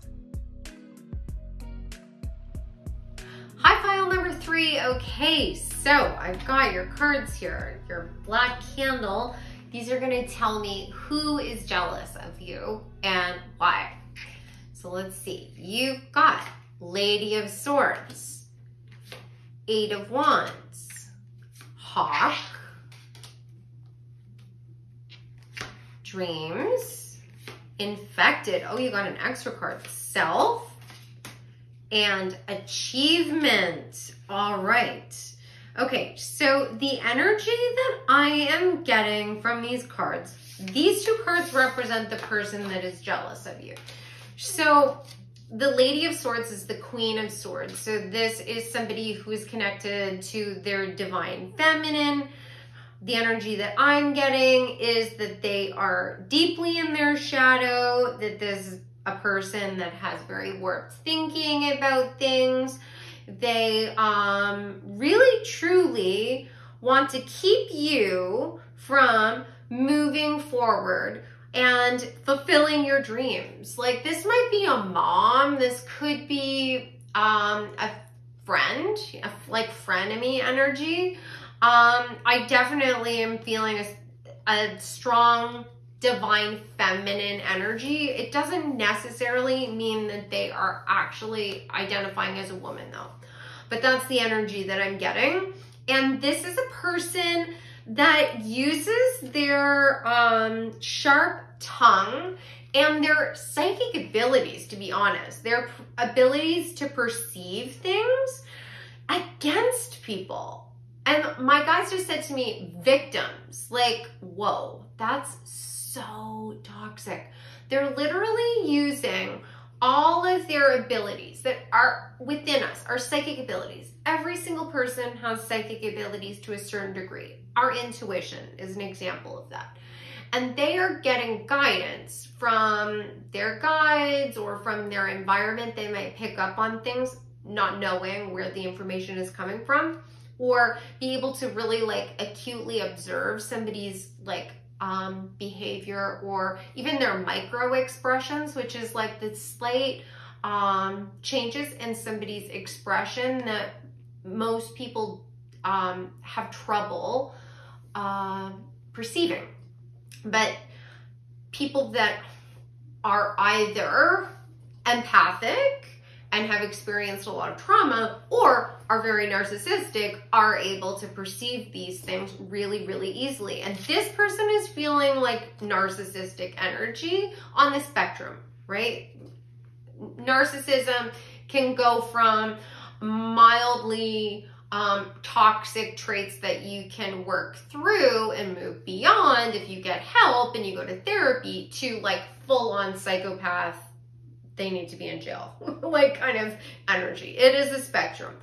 Hi, file number 3. Okay, so I've got your cards here, your black candle. These are gonna tell me who is jealous of you and why. So let's see. You've got Lady of Swords, 8 of Wands, Hawk, Dreams, Infected. Oh, you got an extra card. Self and Achievement. All right. Okay, so the energy that I am getting from these cards, these 2 cards represent the person that is jealous of you. So the Lady of Swords is the Queen of Swords. So this is somebody who is connected to their divine feminine. The energy that I'm getting is that they are deeply in their shadow, that this is a person that has very warped thinking about things. They really truly want to keep you from moving forward and fulfilling your dreams. Like, this might be a mom. This could be a friend, like frenemy energy. I definitely am feeling a strong divine feminine energy. It doesn't necessarily mean that they are actually identifying as a woman though, but that's the energy that I'm getting. And this is a person that uses their sharp tongue and their psychic abilities, to be honest, their abilities to perceive things against people. And my guys just said to me, victims. Like, whoa, that's so toxic. They're literally using all of their abilities that are within us, our psychic abilities. Every single person has psychic abilities to a certain degree. Our intuition is an example of that. And they are getting guidance from their guides or from their environment. They might pick up on things, not knowing where the information is coming from, or be able to really like acutely observe somebody's like behavior, or even their micro expressions, which is like the slight changes in somebody's expression that most people have trouble perceiving. But people that are either empathic and have experienced a lot of trauma, or are very narcissistic are able to perceive these things really, really easily. And this person is feeling like narcissistic energy on the spectrum, right? Narcissism can go from mildly toxic traits that you can work through and move beyond if you get help and you go to therapy, to like full-on psychopath, they need to be in jail, like kind of energy. It is a spectrum.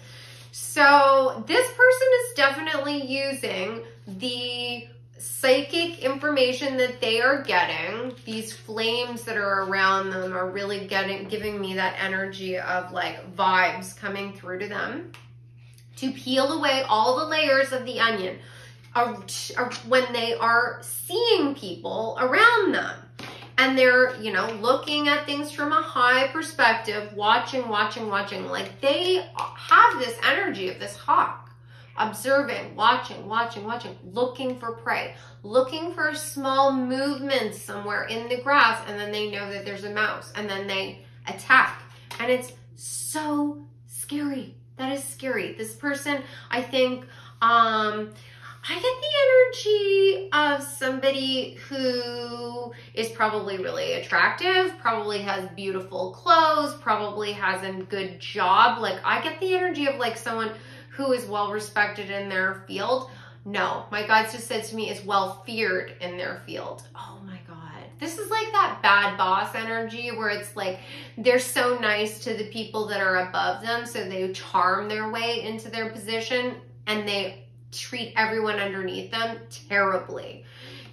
So this person is definitely using the psychic information that they are getting. These flames that are around them are really giving me that energy of like vibes coming through to them, to peel away all the layers of the onion when they are seeing people around them. And they're, you know, looking at things from a high perspective, watching. Like they have this energy of this hawk, observing, watching, looking for prey, looking for small movements somewhere in the grass, and then they know that there's a mouse, and then they attack. And it's so scary. That is scary. This person, I think, I get the energy of somebody who is probably really attractive, probably has beautiful clothes, probably has a good job. Like I get the energy of like someone who is well respected in their field. No, my guides just said to me is well feared in their field. Oh my God. This is like that bad boss energy where it's like they're so nice to the people that are above them, so they charm their way into their position and they treat everyone underneath them terribly.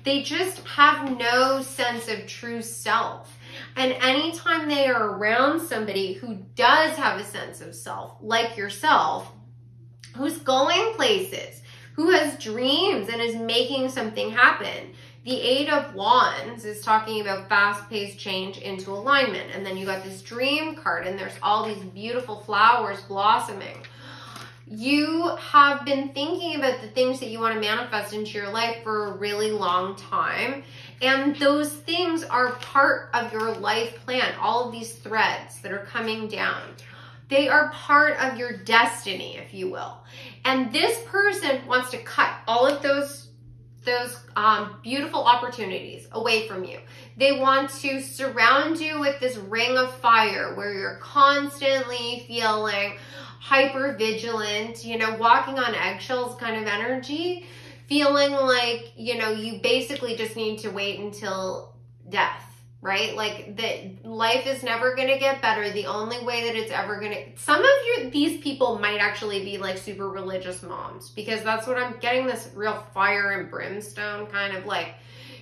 They just have no sense of true self. And anytime they are around somebody who does have a sense of self, like yourself, who's going places, who has dreams and is making something happen. The Eight of Wands is talking about fast-paced change into alignment. And then you got this dream card and there's all these beautiful flowers blossoming. You have been thinking about the things that you want to manifest into your life for a really long time. And those things are part of your life plan. All of these threads that are coming down, they are part of your destiny, if you will. And this person wants to cut all of those beautiful opportunities away from you. They want to surround you with this ring of fire where you're constantly feeling hyper vigilant, you know, walking on eggshells kind of energy, feeling like, you know, you basically just need to wait until death, right? Like that life is never going to get better. The only way that it's ever going to, some of these people might actually be like super religious moms, because that's what I'm getting, this real fire and brimstone kind of like,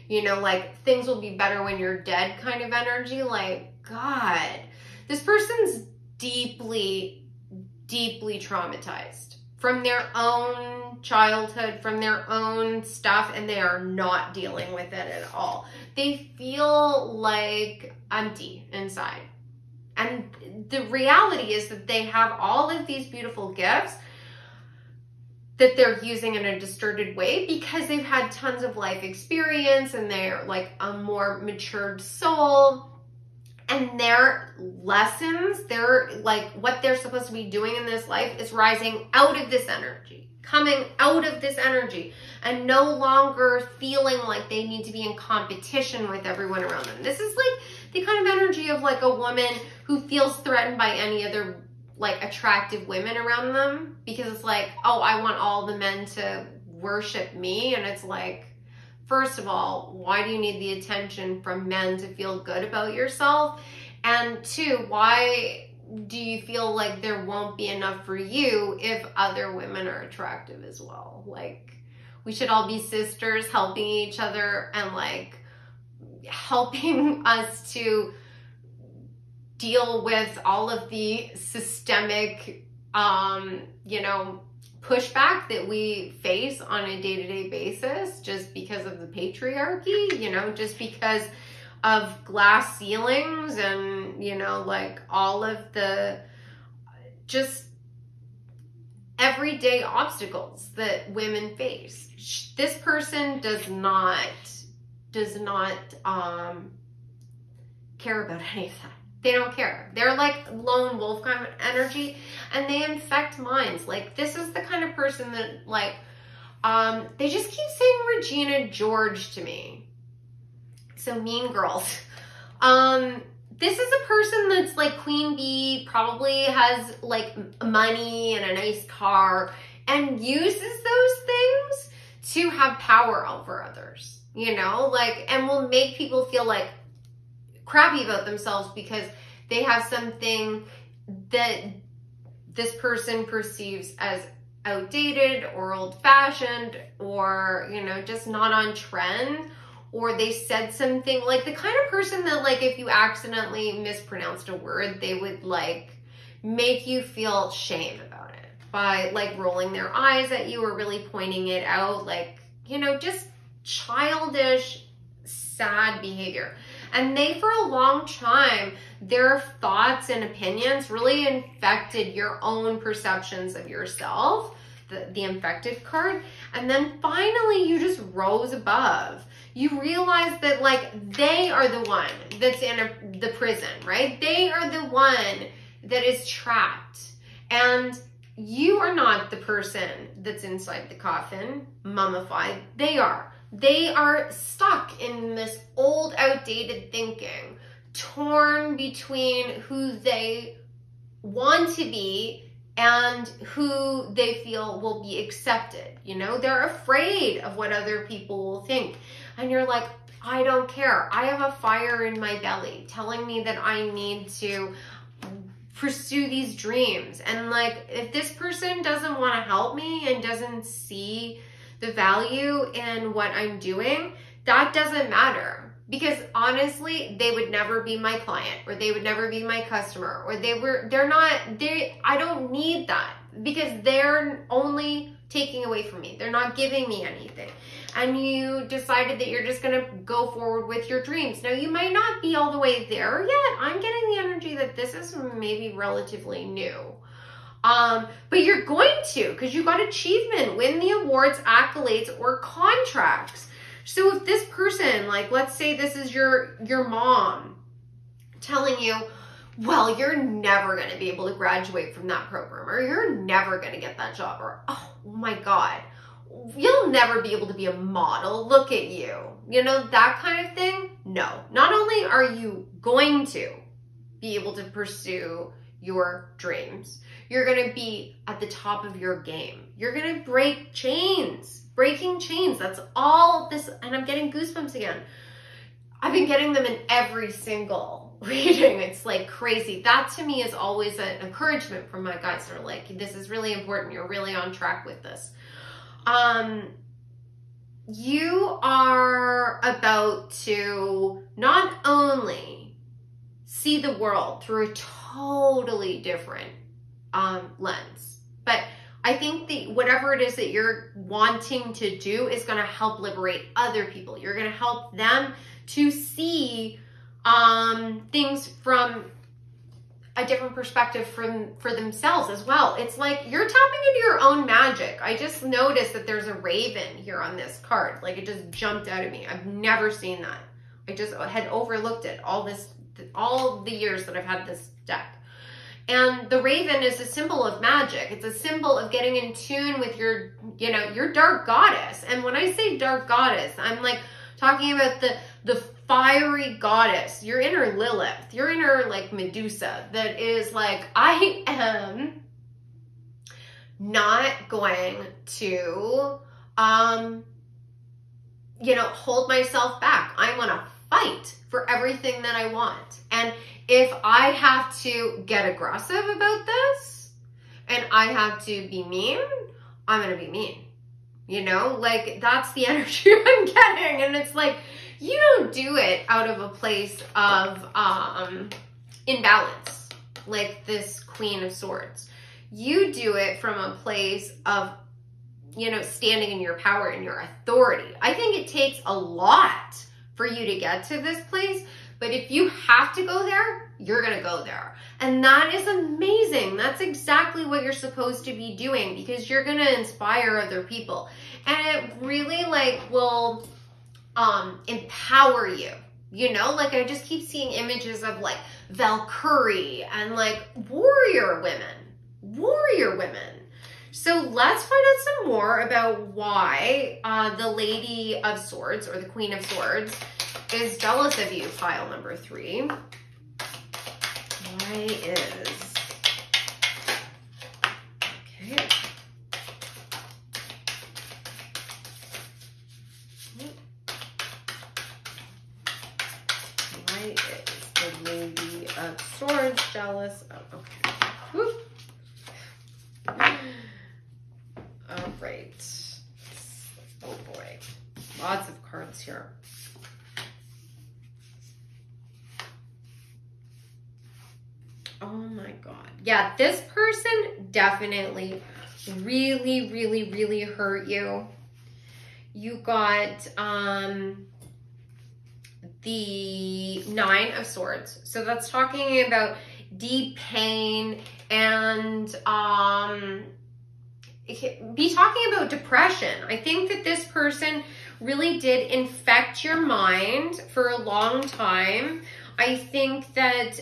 you know, like things will be better when you're dead kind of energy. Like, God, this person's deeply traumatized from their own childhood, from their own stuff, and they are not dealing with it at all. They feel like empty inside. And the reality is that they have all of these beautiful gifts that they're using in a distorted way because they've had tons of life experience and they're like a more matured soul. And their lessons, they're like what they're supposed to be doing in this life is rising out of this energy, coming out of this energy, and no longer feeling like they need to be in competition with everyone around them. This is like the kind of energy of like a woman who feels threatened by any other like attractive women around them, because it's like, oh, I want all the men to worship me. And it's like, first of all, why do you need the attention from men to feel good about yourself? And two, why do you feel like there won't be enough for you if other women are attractive as well? Like, we should all be sisters, helping each other and like helping us to deal with all of the systemic, you know, pushback that we face on a day-to-day basis just because of the patriarchy, you know, just because of glass ceilings and, you know, like all of the just everyday obstacles that women face. This person does not care about any of that. They don't care. They're like lone wolf kind of energy, and they infect minds. Like, this is the kind of person that, like, they just keep saying Regina George to me. So Mean Girls. This is a person that's like queen bee, probably has like money and a nice car, and uses those things to have power over others, you know, like, and will make people feel like crappy about themselves because they have something that this person perceives as outdated or old-fashioned, or, you know, just not on trend, or they said something, like the kind of person that, like, if you accidentally mispronounced a word, they would like make you feel shame about it by like rolling their eyes at you or really pointing it out, like, you know, just childish, sad behavior. And they, for a long time, their thoughts and opinions really infected your own perceptions of yourself, the infected card. And then finally you just rose above. You realize that, like, they are the one that's in the prison, right? They are the one that is trapped. And you are not the person that's inside the coffin, mummified. They are. They are stuck in this old, outdated thinking, torn between who they want to be and who they feel will be accepted. You know, they're afraid of what other people will think. And you're like, I don't care. I have a fire in my belly telling me that I need to pursue these dreams. And like, if this person doesn't want to help me and doesn't see the value in what I'm doing, that doesn't matter. Because honestly, they would never be my client, or they would never be my customer, or I don't need that, because they're only taking away from me. They're not giving me anything. And you decided that you're just going to go forward with your dreams. Now, you might not be all the way there yet. I'm getting the energy that this is maybe relatively new. But you're going to, because you got achievement, win the awards, accolades, or contracts. So if this person, like, let's say this is your mom telling you, well, you're never going to be able to graduate from that program, or you're never going to get that job, or, oh my God, you'll never be able to be a model. Look at you. You know, that kind of thing. No, not only are you going to be able to pursue your dreams, you're going to be at the top of your game. You're going to break chains, breaking chains. That's all this. And I'm getting goosebumps again. I've been getting them in every single reading. It's like crazy. That to me is always an encouragement from my guides. They're like, this is really important. You're really on track with this. You are about to not only see the world through a totally different lens, but I think that whatever it is that you're wanting to do is going to help liberate other people. You're going to help them to see things from a different perspective for themselves as well. It's like you're tapping into your own magic. I just noticed that there's a raven here on this card. Like, it just jumped out at me. I've never seen that. I just had overlooked it all the years that I've had this deck. And the raven is a symbol of magic. It's a symbol of getting in tune with your, you know, your dark goddess. And when I say dark goddess, I'm like talking about the fiery goddess, your inner Lilith, your inner like Medusa, that is like, I am not going to, you know, hold myself back. I want to fight for everything that I want. And if I have to get aggressive about this and I have to be mean, I'm going to be mean. You know, like, that's the energy I'm getting. And it's like, you don't do it out of a place of imbalance, like this Queen of Swords. You do it from a place of, you know, standing in your power and your authority. I think it takes a lot for you to get to this place, but if you have to go there, you're going to go there. And that is amazing. That's exactly what you're supposed to be doing, because you're going to inspire other people. And it really like will empower you. You know, like I just keep seeing images of like Valkyrie and like warrior women. So let's find out some more about why the Lady of Swords or the Queen of Swords is jealous of you, pile number 3. Why is... Okay. Why is the Lady of Swords jealous of... Okay. Whoop. All right. Oh boy. Lots of cards here. Oh my God. Yeah, this person definitely really hurt you. You got the 9 of Swords. So that's talking about deep pain and be talking about depression. I think that this person really did infect your mind for a long time. I think that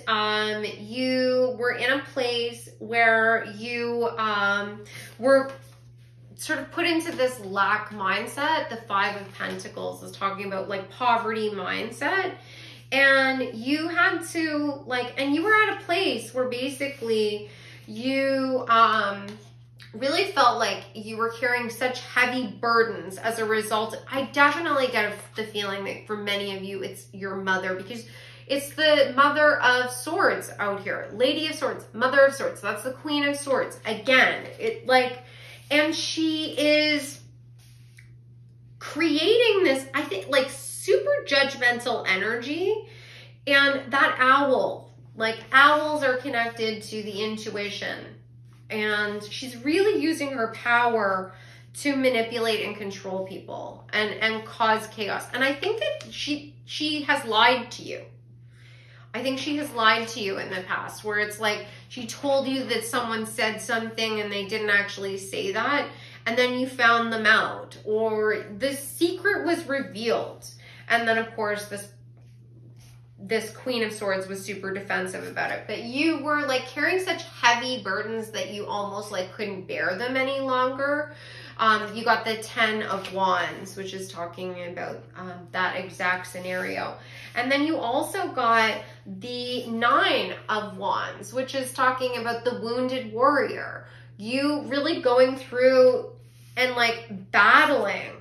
you were in a place where you were sort of put into this lack mindset. The 5 of Pentacles is talking about like poverty mindset. And you had to like, and you were at a place where basically you really felt like you were carrying such heavy burdens as a result. I definitely get the feeling that for many of you, it's your mother, because it's the Mother of Swords out here. Lady of Swords, Mother of Swords. That's the Queen of Swords. Again, it like, and she is creating this, I think, like super judgmental energy. And that owl, like owls are connected to the intuition. And she's really using her power to manipulate and control people and cause chaos. And I think that she has lied to you. I think she has lied to you in the past, where it's like she told you that someone said something and they didn't actually say that, and then you found them out, or the secret was revealed. And then of course this Queen of Swords was super defensive about it, but you were like carrying such heavy burdens that you almost like couldn't bear them any longer. You got the 10 of Wands, which is talking about that exact scenario. And then you also got the 9 of Wands, which is talking about the wounded warrior. You really going through and like battling.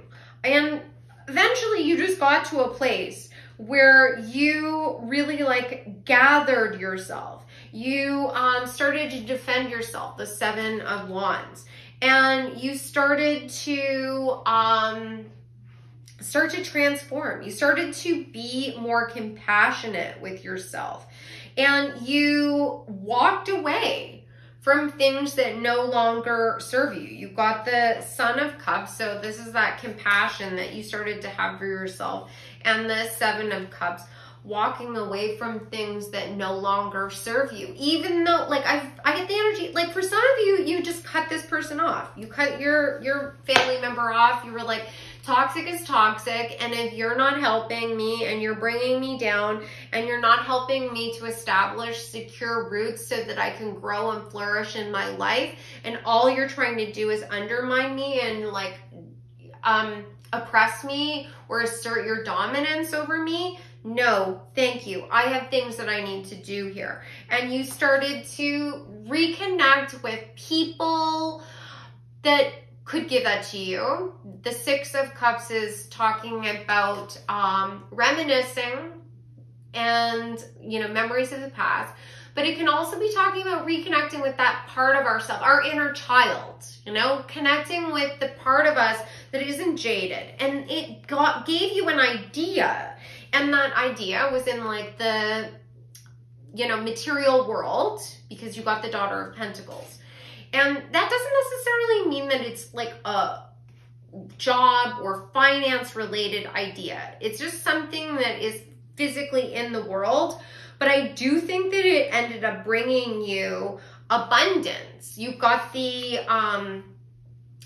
And eventually you just got to a place where you really like gathered yourself. You started to defend yourself, the 7 of Wands. And you started to transform. You started to be more compassionate with yourself. And you walked away from things that no longer serve you. You got the Son of Cups. So this is that compassion that you started to have for yourself. And the 7 of Cups, walking away from things that no longer serve you. Even though, like, I get the energy, like for some of you, you just cut this person off. You cut your family member off. You were like, toxic is toxic. And if you're not helping me and you're bringing me down and you're not helping me to establish secure roots so that I can grow and flourish in my life, and all you're trying to do is undermine me and like, oppress me or assert your dominance over me, no, thank you. I have things that I need to do here. And you started to reconnect with people that could give that to you. The 6 of Cups is talking about reminiscing and, you know, memories of the past. But it can also be talking about reconnecting with that part of ourselves, our inner child, you know, connecting with the part of us that isn't jaded. And it gave you an idea. And that idea was in like the, you know, material world, because you got the Daughter of Pentacles. And that doesn't necessarily mean that it's like a job or finance related idea. It's just something that is physically in the world. But I do think that it ended up bringing you abundance. You've got the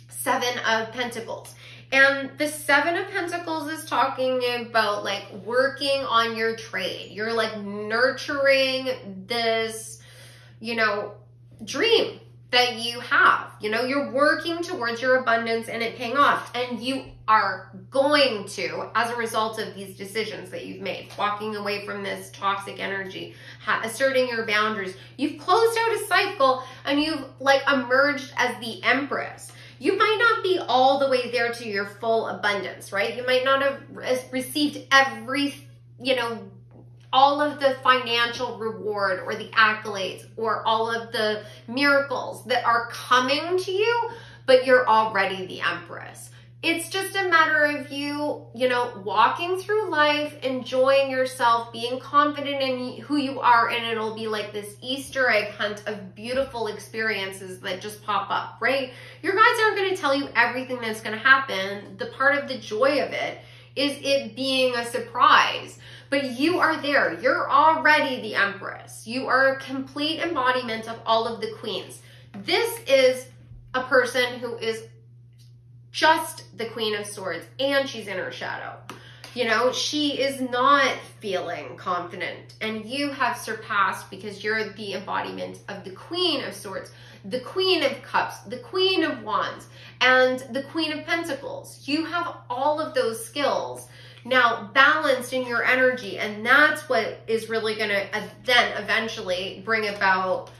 7 of Pentacles. And the Seven of Pentacles is talking about like working on your trade. You're like nurturing this, you know, dream that you have. You know, you're working towards your abundance and it paying off. And you are going to, as a result of these decisions that you've made, walking away from this toxic energy, asserting your boundaries, you've closed out a cycle and you've like emerged as the Empress. You might not be all the way there to your full abundance, right? You might not have received every, you know, all of the financial reward or the accolades or all of the miracles that are coming to you, but you're already the Empress. It's just a matter of you, you know, walking through life, enjoying yourself, being confident in who you are, and it'll be like this Easter egg hunt of beautiful experiences that just pop up, right? Your guides aren't going to tell you everything that's going to happen. The part of the joy of it is it being a surprise. But you are there. You're already the Empress. You are a complete embodiment of all of the queens. This is a person who is just the Queen of Swords, and she's in her shadow. You know, she is not feeling confident, and you have surpassed because you're the embodiment of the Queen of Swords, the Queen of Cups, the Queen of Wands, and the Queen of Pentacles. You have all of those skills now balanced in your energy, and that's what is really going to then eventually bring about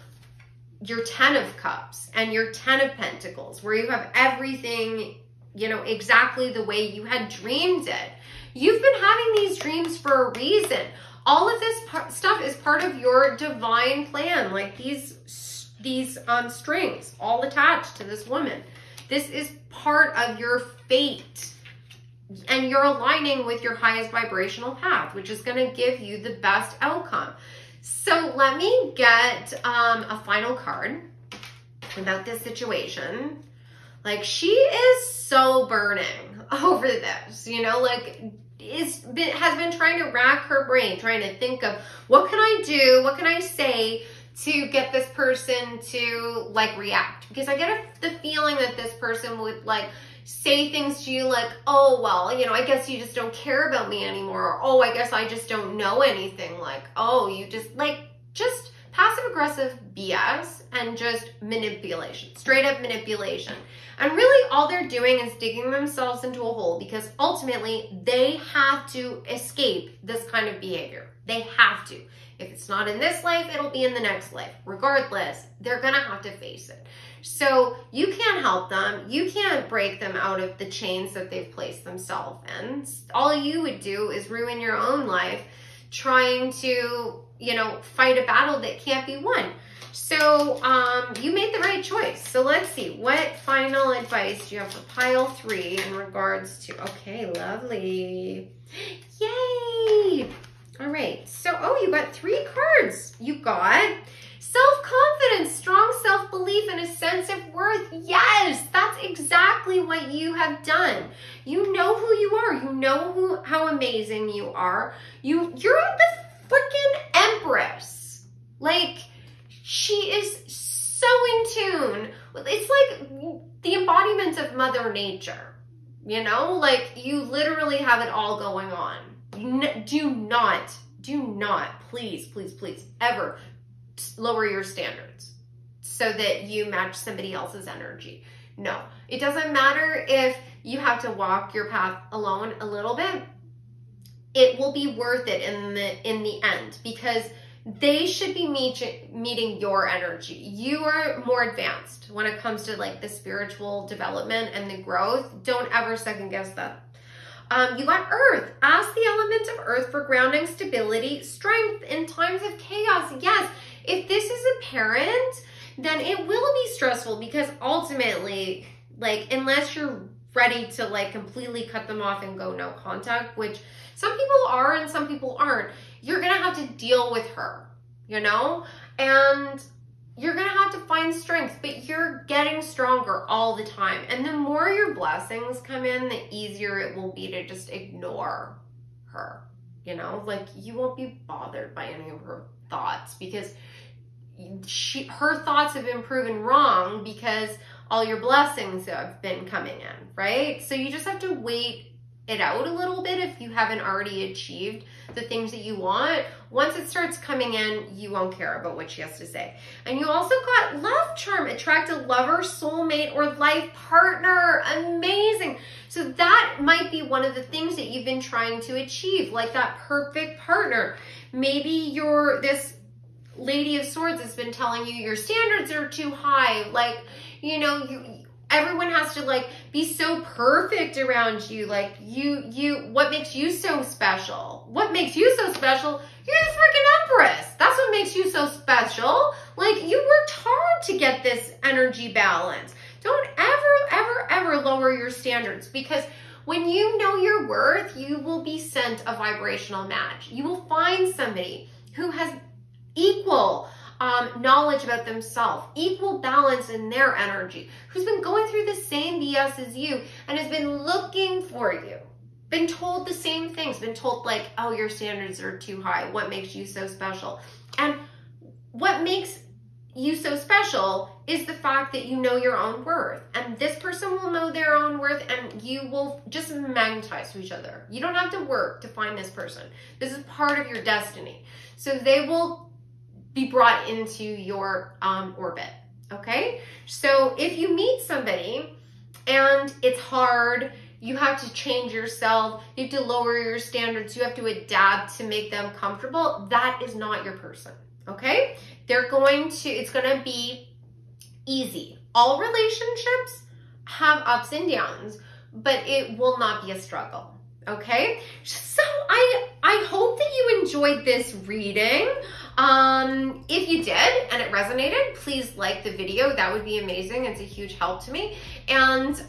your 10 of Cups and your 10 of Pentacles, where you have everything, you know, exactly the way you had dreamed it. You've been having these dreams for a reason. All of this stuff is part of your divine plan, like these strings all attached to this woman. This is part of your fate. And you're aligning with your highest vibrational path, which is going to give you the best outcome. So let me get a final card about this situation. Like, she is so burning over this, you know, like has been trying to rack her brain, trying to think of what can I do? What can I say to get this person to like react? Because I get the feeling that this person would like say things to you like, oh, well, you know, I guess you just don't care about me anymore. Or, oh, I guess I just don't know anything. Like, oh, you just passive aggressive BS and just manipulation, straight up manipulation. And really all they're doing is digging themselves into a hole because ultimately they have to escape this kind of behavior. They have to. If it's not in this life, it'll be in the next life. Regardless, they're going to have to face it. So you can't help them. You can't break them out of the chains that they've placed themselves in. All you would do is ruin your own life trying to, you know, fight a battle that can't be won. So you made the right choice. So let's see. What final advice do you have for pile 3 in regards to, okay, lovely. Yay. All right. So, oh, you got 3 cards. You got self-confidence, strong self-belief, and a sense of worth. Yes, that's exactly what you have done. You know who you are. You know how amazing you are. You're the freaking Empress. Like, she is so in tune. It's like the embodiment of Mother Nature. You know, like you literally have it all going on. Do not, please, ever lower your standards so that you match somebody else's energy. No, it doesn't matter if you have to walk your path alone a little bit. It will be worth it in the end because they should be meeting your energy. You are more advanced when it comes to like the spiritual development and the growth. Don't ever second guess that. You got Earth. Ask the element of Earth for grounding, stability, strength in times of chaos. Yes, if this is apparent, then it will be stressful because ultimately, like, unless you're ready to like completely cut them off and go no contact, which some people are and some people aren't, you're going to have to deal with her, you know, and you're going to have to find strength, but you're getting stronger all the time. And the more your blessings come in, the easier it will be to just ignore her, you know, like you won't be bothered by any of her thoughts because her thoughts have been proven wrong because all your blessings have been coming in, right? So you just have to wait it out a little bit if you haven't already achieved the things that you want. Once it starts coming in, you won't care about what she has to say. And you also got love charm, attract a lover, soulmate, or life partner. Amazing. So that might be one of the things that you've been trying to achieve, like that perfect partner. Maybe you're this Lady of Swords has been telling you your standards are too high. Like, you know, everyone has to like be so perfect around you. Like what makes you so special? What makes you so special? You're the freaking Empress. That's what makes you so special. Like, you worked hard to get this energy balance. Don't ever lower your standards, because when you know your worth, you will be sent a vibrational match. You will find somebody who has equal knowledge about themselves, equal balance in their energy, who's been going through the same BS as you and has been looking for you, been told the same things, been told like, oh, your standards are too high. What makes you so special? And what makes you so special is the fact that you know your own worth, and this person will know their own worth, and you will just magnetize to each other. You don't have to work to find this person. This is part of your destiny. So they will be brought into your orbit, okay? So if you meet somebody and it's hard, you have to change yourself, you have to lower your standards, you have to adapt to make them comfortable, that is not your person, okay? It's gonna be easy. All relationships have ups and downs, but it will not be a struggle, okay? So I hope that you enjoyed this reading. If you did and it resonated, please like the video. That would be amazing. It's a huge help to me. And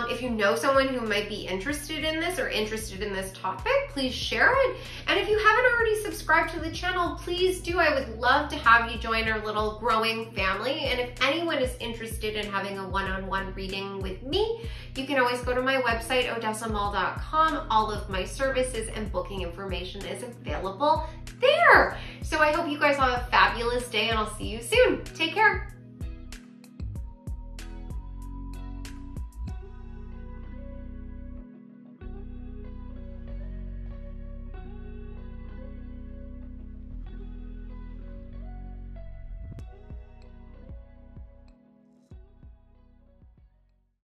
if you know someone who might be interested in this or interested in this topic, please share it. And if you haven't already subscribed to the channel, please do. I would love to have you join our little growing family. And if anyone is interested in having a one-on-one reading with me, you can always go to my website, odessamall.com. All of my services and booking information is available there. So I hope you guys have a fabulous day, and I'll see you soon. Take care.